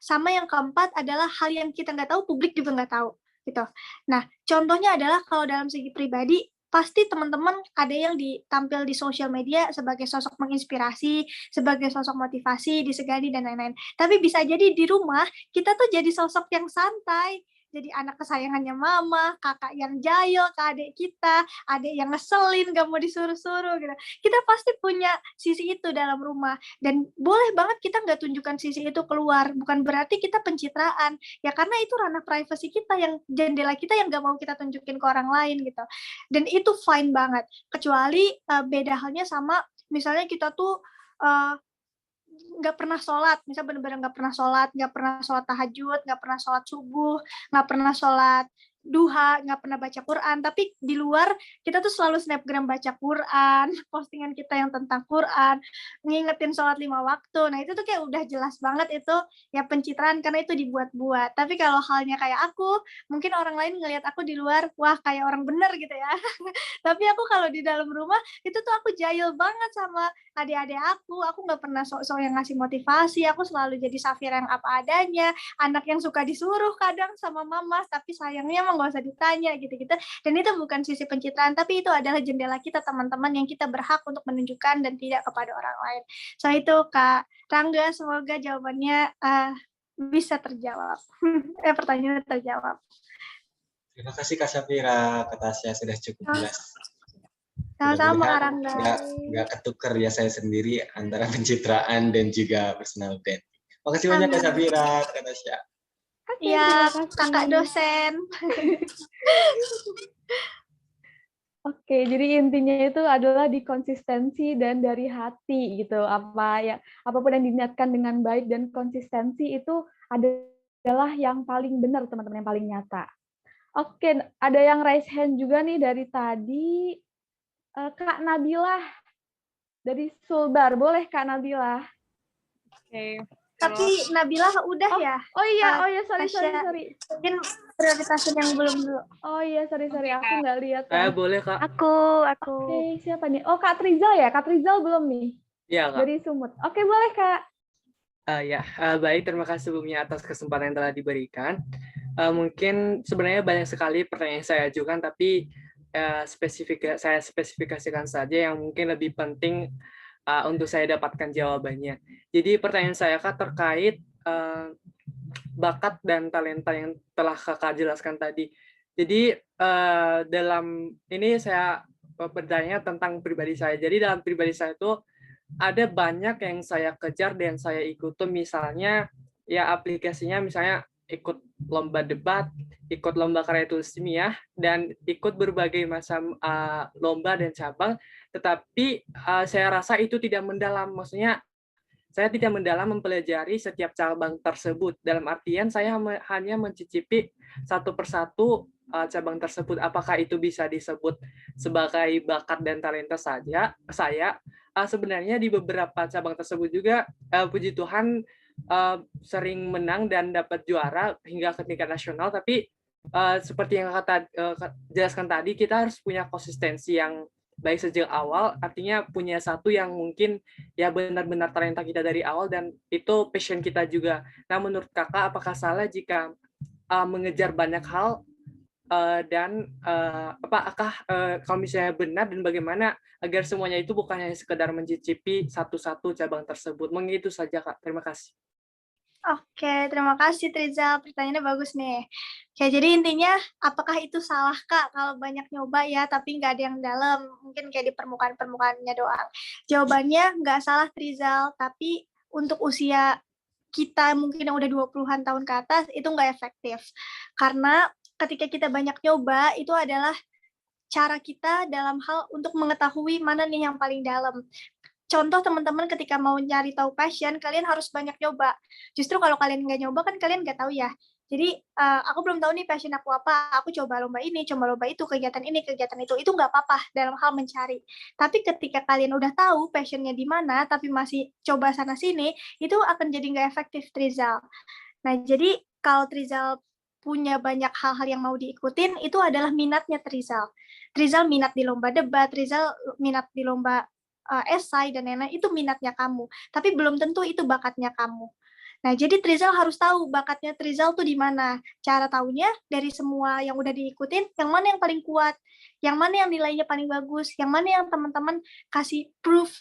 Sama yang keempat adalah hal yang kita nggak tahu, publik juga nggak tahu. Gitu. Nah, contohnya adalah kalau dalam segi pribadi, pasti teman-teman ada yang ditampil di sosial media sebagai sosok menginspirasi, sebagai sosok motivasi, disegani, dan lain-lain. Tapi bisa jadi di rumah, kita tuh jadi sosok yang santai, jadi anak kesayangannya mama, kakak yang jahil ke adik kita, adik yang ngeselin, gak mau disuruh-suruh gitu. Kita pasti punya sisi itu dalam rumah, dan boleh banget kita nggak tunjukkan sisi itu keluar, bukan berarti kita pencitraan, ya karena itu ranah privasi kita, yang jendela kita yang gak mau kita tunjukin ke orang lain gitu, dan itu fine banget, kecuali beda halnya sama misalnya kita tuh nggak pernah sholat, misalnya benar-benar nggak pernah sholat tahajud, nggak pernah sholat subuh, nggak pernah sholat duha, nggak pernah baca Quran, tapi di luar kita tuh selalu snapgram baca Quran, postingan kita yang tentang Quran, ngingetin sholat 5 waktu, nah itu tuh kayak udah jelas banget itu ya pencitraan karena itu dibuat-buat. Tapi kalau halnya kayak aku, mungkin orang lain ngelihat aku di luar, wah kayak orang bener gitu ya, tapi aku kalau di dalam rumah itu tuh aku jahil banget sama adik-adik aku nggak pernah sok-sok yang ngasih motivasi, aku selalu jadi Safira yang apa adanya, anak yang suka disuruh kadang sama mama, tapi sayangnya nggak usah ditanya gitu-gitu, dan itu bukan sisi pencitraan, tapi itu adalah jendela kita teman-teman yang kita berhak untuk menunjukkan dan tidak kepada orang lain. So itu Kak Rangga, semoga jawabannya bisa terjawab. Pertanyaannya terjawab. Terima kasih Kak Safira, kata saya sudah cukup jelas. Sama-sama Kak Rangga. Nggak ketukar ya saya sendiri antara pencitraan dan juga personal brand. Makasih banyak Kak Safira, kata Tasya. Iya, kakak dosen. Oke, jadi intinya itu adalah di konsistensi dan dari hati gitu. Apapun yang diniatkan dengan baik dan konsistensi itu adalah yang paling benar, teman-teman, yang paling nyata. Oke, ada yang raise hand juga nih dari tadi. Kak Nabila dari Sulbar, boleh Kak Nabila? Oke. Tapi Nabila udah ya? Oh iya, sorry. Mungkin prioritasin yang belum dulu. Oh iya, sorry, aku nggak lihat. Boleh Kak. Aku. Oke, siapa nih? Oh, Kak Trizal ya? Kak Trizal belum nih? Iya Kak. Dari Sumut. Oke, boleh Kak. Baik, terima kasih sebelumnya atas kesempatan yang telah diberikan. Mungkin sebenarnya banyak sekali pertanyaan yang saya ajukan, tapi saya spesifikasikan saja yang mungkin lebih penting untuk saya dapatkan jawabannya. Jadi pertanyaan saya Kak terkait bakat dan talenta yang telah Kakak jelaskan tadi. Jadi dalam ini saya bertanya tentang pribadi saya. Jadi dalam pribadi saya itu ada banyak yang saya kejar dan saya ikuti, misalnya ya aplikasinya misalnya ikut lomba debat, ikut lomba karya tulis ilmiah, dan ikut berbagai macam lomba dan cabang, tetapi saya rasa itu tidak mendalam, maksudnya saya tidak mendalam mempelajari setiap cabang tersebut, dalam artian saya hanya mencicipi satu persatu cabang tersebut. Apakah itu bisa disebut sebagai bakat dan talenta saja? Saya sebenarnya di beberapa cabang tersebut juga puji Tuhan sering menang dan dapat juara hingga ke tingkat nasional, tapi seperti yang kata jelaskan tadi, kita harus punya konsistensi yang baik sejak awal, artinya punya satu yang mungkin ya benar-benar talenta kita dari awal dan itu passion kita juga. Nah, menurut Kakak apakah salah jika mengejar banyak hal dan apakah kalau misalnya benar, dan bagaimana agar semuanya itu bukan hanya sekedar mencicipi satu-satu cabang tersebut? Mungkin itu saja Kak, terima kasih. Oke, terima kasih Trizal, pertanyaannya bagus nih. Oke, jadi intinya apakah itu salah Kak kalau banyak nyoba ya tapi nggak ada yang dalam, mungkin kayak di permukaannya doang. Jawabannya nggak salah Trizal, tapi untuk usia kita mungkin yang udah 20-an tahun ke atas itu nggak efektif. Karena ketika kita banyak nyoba itu adalah cara kita dalam hal untuk mengetahui mana nih yang paling dalam. Contoh teman-teman ketika mau nyari tahu passion, kalian harus banyak nyoba. Justru kalau kalian nggak nyoba kan kalian nggak tahu ya. Jadi aku belum tahu nih passion aku apa, aku coba lomba ini, coba lomba itu, kegiatan ini, kegiatan itu nggak apa-apa dalam hal mencari. Tapi ketika kalian udah tahu passionnya di mana, tapi masih coba sana-sini, itu akan jadi nggak efektif, Trizal. Nah, jadi kalau Trizal punya banyak hal-hal yang mau diikutin, itu adalah minatnya Trizal. Trizal minat di lomba debat, Trizal minat di lomba esai, dan lain-lain, itu minatnya kamu. Tapi belum tentu itu bakatnya kamu. Nah, jadi Trizal harus tahu bakatnya Trizal tuh di mana. Cara taunya dari semua yang udah diikutin, yang mana yang paling kuat, yang mana yang nilainya paling bagus, yang mana yang teman-teman kasih proof,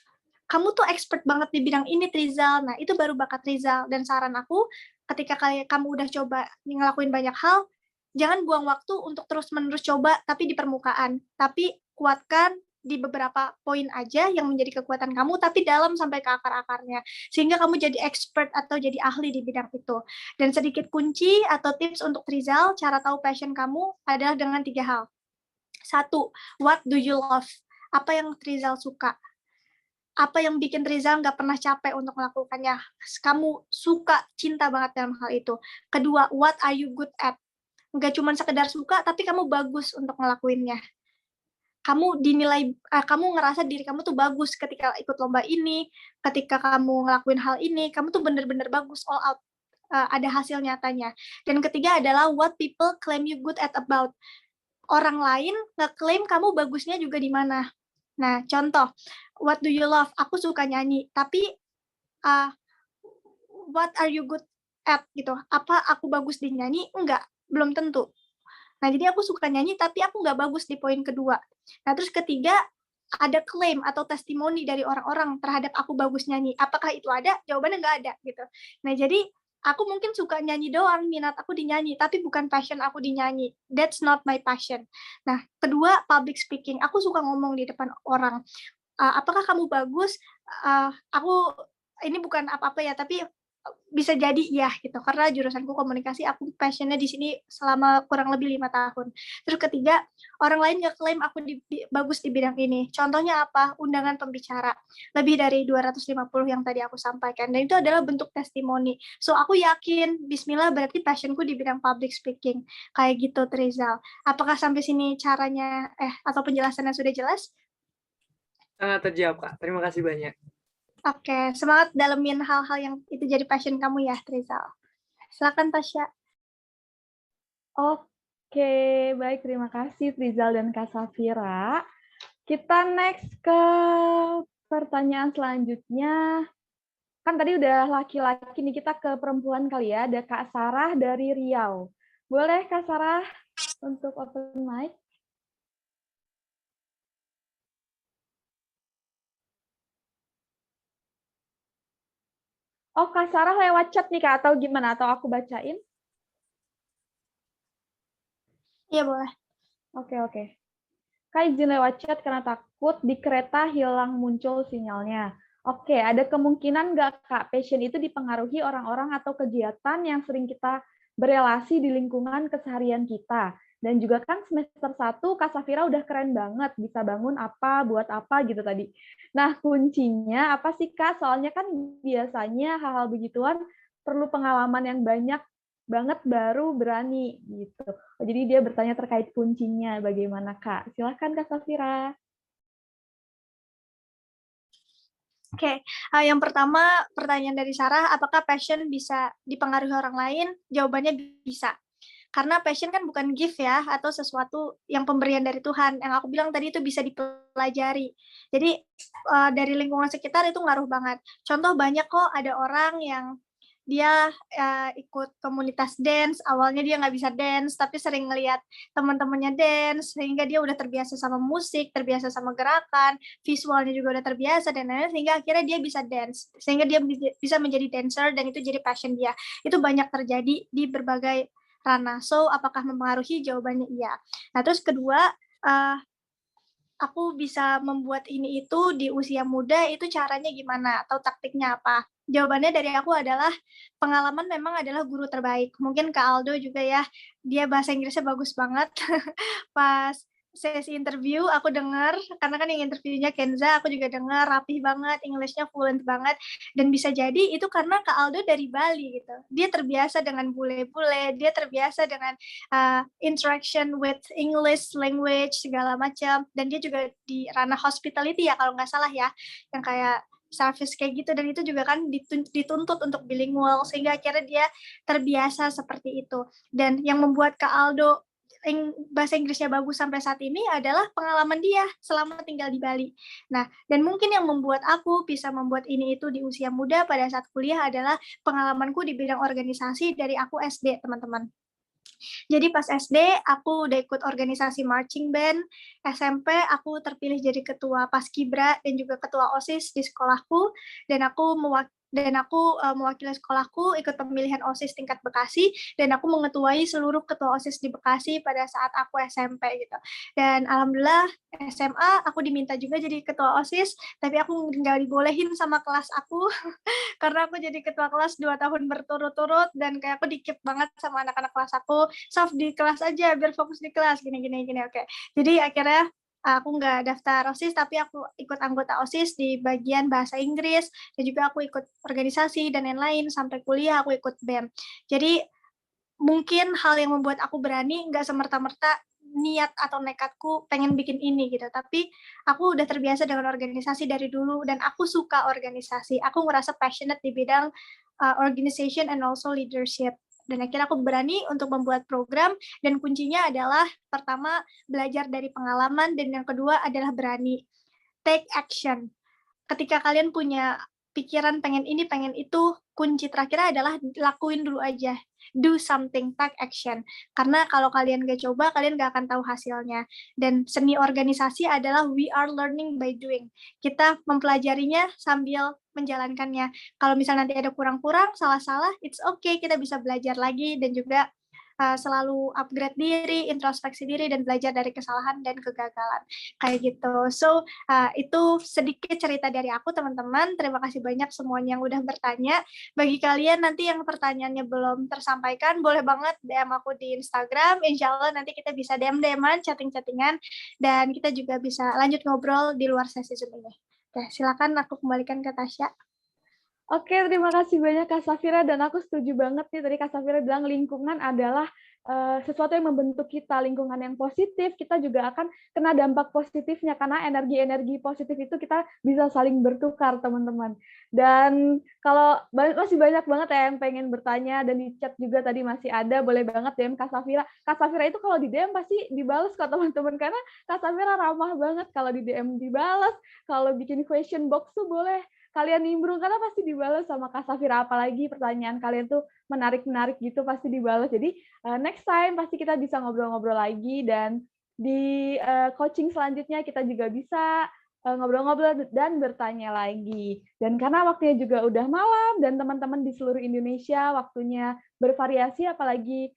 kamu tuh expert banget di bidang ini, Trizal. Nah, itu baru bakat Trizal. Dan saran aku, ketika kamu udah coba ngelakuin banyak hal, jangan buang waktu untuk terus-menerus coba, tapi di permukaan. Tapi kuatkan di beberapa poin aja yang menjadi kekuatan kamu, tapi dalam sampai ke akar-akarnya, sehingga kamu jadi expert atau jadi ahli di bidang itu. Dan sedikit kunci atau tips untuk Trizal, cara tahu passion kamu adalah dengan 3 hal. 1, what do you love? Apa yang Trizal suka? Apa yang bikin Trizal nggak pernah capek untuk melakukannya? Kamu suka, cinta banget dalam hal itu. Kedua, what are you good at? Nggak cuma sekedar suka, tapi kamu bagus untuk ngelakuinnya. Kamu dinilai, kamu ngerasa diri kamu tuh bagus ketika ikut lomba ini, ketika kamu ngelakuin hal ini, kamu tuh bener-bener bagus, all out, ada hasil nyatanya. Dan ketiga adalah what people claim you good at about. Orang lain ngeklaim kamu bagusnya juga di mana. Nah, contoh, what do you love? Aku suka nyanyi, tapi what are you good at gitu? Apa aku bagus di nyanyi? Enggak, belum tentu. Nah, jadi aku suka nyanyi, tapi aku nggak bagus di poin kedua. Nah, terus ketiga, ada klaim atau testimoni dari orang-orang terhadap aku bagus nyanyi. Apakah itu ada? Jawabannya nggak ada, gitu. Nah, jadi aku mungkin suka nyanyi doang, minat aku di nyanyi, tapi bukan passion aku di nyanyi. That's not my passion. Nah, kedua, public speaking. Aku suka ngomong di depan orang. Apakah kamu bagus? Aku, ini bukan apa-apa ya, tapi bisa jadi ya gitu, karena jurusanku komunikasi, aku passionnya di sini selama kurang lebih 5 tahun. Terus ketiga, orang lain ngeklaim aku bagus di bidang ini. Contohnya apa? Undangan pembicara lebih dari 250 yang tadi aku sampaikan, dan itu adalah bentuk testimoni. So aku yakin, bismillah, berarti passionku di bidang public speaking. Kayak gitu, Trizal. Apakah sampai sini caranya atau penjelasannya sudah jelas? Sangat terjawab, Kak. Terima kasih banyak. Oke, semangat dalemin hal-hal yang itu jadi passion kamu ya, Trizal. Silakan, Tasya. Oke, baik, terima kasih Trizal dan Kak Safira. Kita next ke pertanyaan selanjutnya. Kan tadi udah laki-laki nih, kita ke perempuan kali ya. Ada Kak Sarah dari Riau. Boleh Kak Sarah untuk open mic? Oh, Kak Sarah lewat chat nih, Kak, atau gimana? Atau aku bacain? Iya, boleh. Oke. Kak izin lewat chat karena takut di kereta hilang muncul sinyalnya. Oke, ada kemungkinan nggak, Kak, passion itu dipengaruhi orang-orang atau kegiatan yang sering kita berelasi di lingkungan keseharian kita? Dan juga kan semester 1, Kak Safira udah keren banget, bisa bangun apa, buat apa gitu tadi. Nah, kuncinya apa sih, Kak? Soalnya kan biasanya hal-hal begituan perlu pengalaman yang banyak banget baru berani gitu. Jadi dia bertanya terkait kuncinya bagaimana, Kak? Silakan Kak Safira. Oke, yang pertama pertanyaan dari Sarah, apakah passion bisa dipengaruhi orang lain? Jawabannya bisa. Karena passion kan bukan gift ya, atau sesuatu yang pemberian dari Tuhan. Yang aku bilang tadi itu bisa dipelajari. Jadi dari lingkungan sekitar itu ngaruh banget. Contoh banyak kok ada orang yang dia ikut komunitas dance, awalnya dia nggak bisa dance, tapi sering ngelihat teman-temannya dance, sehingga dia udah terbiasa sama musik, terbiasa sama gerakan, visualnya juga udah terbiasa, dan lain-lain, sehingga akhirnya dia bisa dance, sehingga dia bisa menjadi dancer, dan itu jadi passion dia. Itu banyak terjadi di berbagai ranah. So, apakah mempengaruhi? Jawabannya iya. Nah, terus kedua, aku bisa membuat ini itu di usia muda, itu caranya gimana? Atau taktiknya apa? Jawabannya dari aku adalah pengalaman memang adalah guru terbaik. Mungkin Kak Aldo juga ya, dia bahasa Inggrisnya bagus banget. Pas sesi interview, aku dengar, karena kan yang interviewnya Kenza, aku juga dengar, rapih banget, English-nya fluent banget, dan bisa jadi itu karena Kak Aldo dari Bali gitu. Dia terbiasa dengan bule-bule, dia terbiasa dengan interaction with English language segala macam, dan dia juga di ranah hospitality ya kalau nggak salah ya, yang kayak service kayak gitu, dan itu juga kan dituntut untuk bilingual, sehingga akhirnya dia terbiasa seperti itu. Dan yang membuat Kak Aldo bahasa Inggrisnya bagus sampai saat ini adalah pengalaman dia selama tinggal di Bali. Nah, dan mungkin yang membuat aku bisa membuat ini itu di usia muda pada saat kuliah adalah pengalamanku di bidang organisasi dari aku SD, teman-teman. Jadi pas SD aku udah ikut organisasi marching band, SMP aku terpilih jadi ketua Paskibra dan juga ketua OSIS di sekolahku, dan aku mewakili sekolahku ikut pemilihan OSIS tingkat Bekasi, dan aku mengetuai seluruh ketua OSIS di Bekasi pada saat aku SMP gitu. Dan alhamdulillah SMA aku diminta juga jadi ketua OSIS, tapi aku nggak dibolehin sama kelas aku karena aku jadi ketua kelas 2 tahun berturut-turut, dan kayak aku dikip banget sama anak-anak kelas aku, Sof di kelas aja biar fokus di kelas gini. Oke. Jadi akhirnya aku nggak daftar OSIS, tapi aku ikut anggota OSIS di bagian bahasa Inggris, dan juga aku ikut organisasi dan lain-lain, sampai kuliah aku ikut BEM. Jadi mungkin hal yang membuat aku berani nggak semerta-merta niat atau nekatku pengen bikin ini gitu, tapi aku udah terbiasa dengan organisasi dari dulu, dan aku suka organisasi, aku ngerasa passionate di bidang organization and also leadership. Dan akhirnya aku berani untuk membuat program, dan kuncinya adalah pertama belajar dari pengalaman, dan yang kedua adalah berani take action. Ketika kalian punya pikiran pengen ini pengen itu, kunci terakhir adalah lakuin dulu aja, do something, take action. Karena kalau kalian gak coba, kalian gak akan tahu hasilnya. Dan seni organisasi adalah we are learning by doing. Kita mempelajarinya sambil menjalankannya. Kalau misalnya nanti ada kurang-kurang, salah-salah, it's okay, kita bisa belajar lagi, dan juga selalu upgrade diri, introspeksi diri, dan belajar dari kesalahan dan kegagalan. Kayak gitu. So, itu sedikit cerita dari aku, teman-teman. Terima kasih banyak semuanya yang udah bertanya. Bagi kalian nanti yang pertanyaannya belum tersampaikan, boleh banget DM aku di Instagram. Insya Allah nanti kita bisa DM-DM-an, chatting-chattingan, dan kita juga bisa lanjut ngobrol di luar sesi Zoom ini. Oke, silakan aku kembalikan ke Tasya. Oke, terima kasih banyak Kak Safira, dan aku setuju banget nih tadi Kak Safira bilang lingkungan adalah sesuatu yang membentuk kita, lingkungan yang positif, kita juga akan kena dampak positifnya, karena energi-energi positif itu kita bisa saling bertukar, teman-teman. Dan kalau masih banyak banget ya yang pengen bertanya, dan di chat juga tadi masih ada, boleh banget DM Kak Safira. Kak Safira itu kalau di DM pasti dibalas kok, teman-teman, karena Kak Safira ramah banget, kalau di DM dibalas, kalau bikin question box tuh boleh kalian nimbrung, karena pasti dibalas sama Kak Safira, apalagi pertanyaan kalian tuh menarik-menarik gitu, pasti dibalas. Jadi next time pasti kita bisa ngobrol-ngobrol lagi, dan di coaching selanjutnya kita juga bisa ngobrol-ngobrol dan bertanya lagi. Dan karena waktunya juga udah malam, dan teman-teman di seluruh Indonesia waktunya bervariasi, apalagi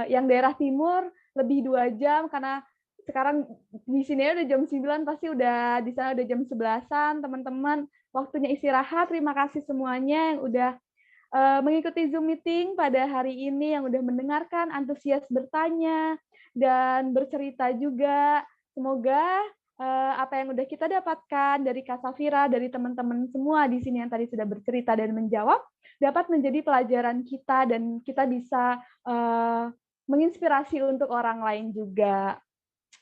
yang daerah timur lebih 2 jam, karena sekarang di sini udah jam 9, pasti udah di sana udah jam 11-an, teman-teman. Waktunya istirahat. Terima kasih semuanya yang udah mengikuti Zoom meeting pada hari ini, yang udah mendengarkan, antusias bertanya, dan bercerita juga. Semoga apa yang udah kita dapatkan dari Kak Safira, dari teman-teman semua di sini yang tadi sudah bercerita dan menjawab, dapat menjadi pelajaran kita, dan kita bisa menginspirasi untuk orang lain juga.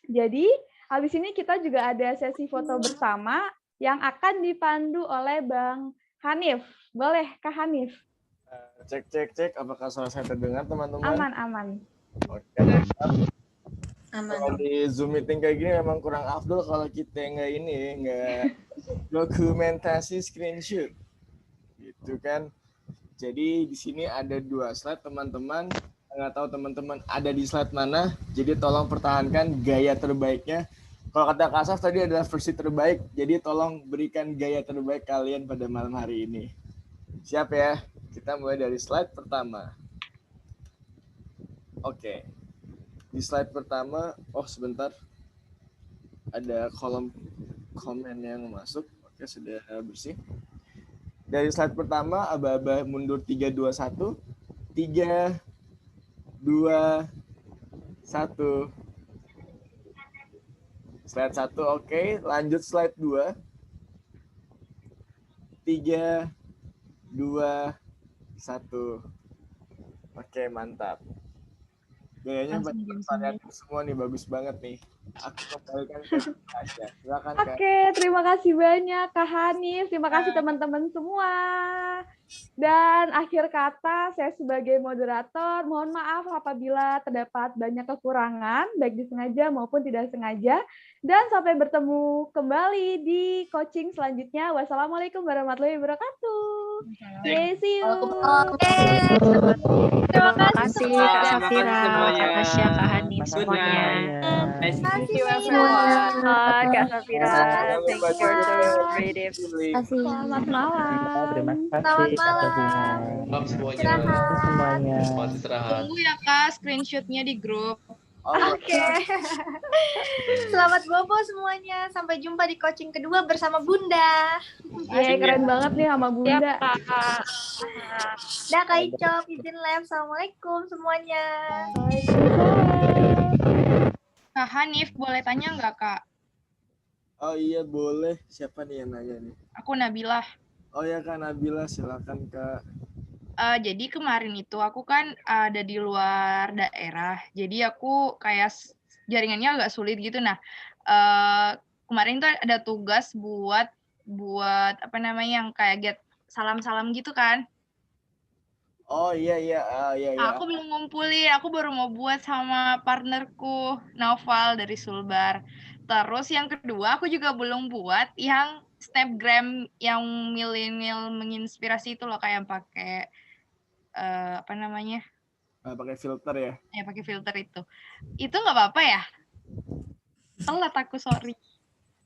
Jadi, habis ini kita juga ada sesi foto bersama yang akan dipandu oleh Bang Hanif. Boleh, Kak Hanif? Cek. Apakah suara saya terdengar, teman-teman? Aman. Oke, aman. Kalau di Zoom meeting kayak gini memang kurang afdol kalau kita nggak dokumentasi screenshot. Gitu kan. Jadi di sini ada 2 slide, teman-teman. Nggak tahu teman-teman ada di slide mana. Jadi tolong pertahankan gaya terbaiknya. Kalau kata Kak Saf tadi adalah versi terbaik, jadi tolong berikan gaya terbaik kalian pada malam hari ini. Siap ya? Kita mulai dari slide pertama. Oke. Di slide pertama, sebentar. Ada kolom komen yang masuk. Oke, sudah bersih. Dari slide pertama, aba-aba mundur 3, 2, 1. 3, 2, 1. Slide 1 oke, lanjut slide 2. 3, 2, 1. Oke, mantap. Kayaknya pertanyaan semua nih bagus banget nih. Aku kembalikan ke Tasya. Silakan Kak. Oke, terima kasih banyak Kak Hanif. Terima kasih teman-teman semua. Dan akhir kata, saya sebagai moderator, mohon maaf apabila terdapat banyak kekurangan, baik disengaja maupun tidak sengaja. Dan sampai bertemu kembali di coaching selanjutnya. Wassalamualaikum warahmatullahi wabarakatuh. See you. Terima kasih Kak Safira, Kak Tasya, Kak Hanif semuanya. Terima kasih Kak Safira, thank you, you're so creative. Selamat malam. Terima Selamat kasih. malam. Maaf semuanya. Istirahat. Selamat istirahat. Tunggu ya Kak screenshotnya di grup. Oke. Selamat bobo semuanya. Sampai jumpa di coaching kedua bersama Bunda. Iya, keren banget nih sama Bunda. Dah Kak Icop, izin live. Assalamualaikum semuanya. Kak Hanif, boleh tanya nggak Kak? Oh iya boleh. Siapa nih yang nanya nih? Aku Nabilah. Oh ya Kak Nabila, silakan Kak. Jadi kemarin itu aku kan ada di luar daerah, jadi aku kayak jaringannya agak sulit gitu. Nah, kemarin tuh ada tugas buat apa namanya yang kayak get salam-salam gitu kan. Oh iya. Aku belum ngumpulin, aku baru mau buat sama partnerku Naufal dari Sulbar. Terus yang kedua aku juga belum buat yang Snapgram yang milenial menginspirasi itu loh, kayak yang pakai apa namanya? Pakai filter ya? Ya pakai filter itu. Itu nggak apa-apa ya? Telat aku, sorry.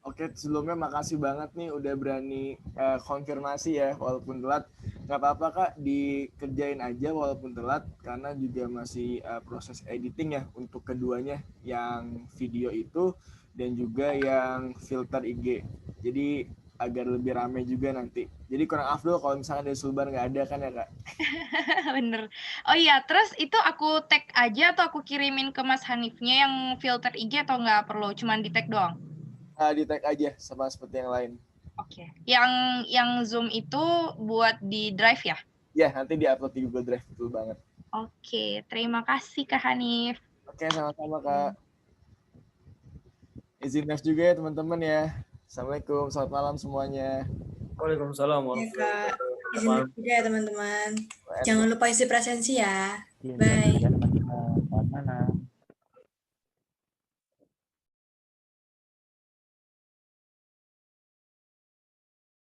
Oke, sebelumnya makasih banget nih udah berani konfirmasi ya, walaupun telat. Nggak apa-apa Kak, dikerjain aja walaupun telat, karena juga masih proses editing ya untuk keduanya, yang video itu dan juga yang filter IG. Jadi agar lebih rame juga nanti. Jadi kurang afdol kalau misalkan dari Sulbar nggak ada kan ya Kak? Bener. Oh iya, terus itu aku tag aja atau aku kirimin ke Mas Hanifnya yang filter IG atau nggak perlu? Cuman di tag doang? Di tag aja sama seperti yang lain. Oke. Yang Zoom itu buat di Drive ya? Ya, nanti di-upload di Google Drive, betul banget. Oke, terima kasih Kak Hanif. Oke, sama-sama Kak. Izin live juga ya teman-teman ya. Assalamualaikum, selamat malam semuanya. Waalaikumsalam warahmatullahi wabarakatuh. Izin juga ya teman-teman. Jangan lupa isi presensi ya. Bye.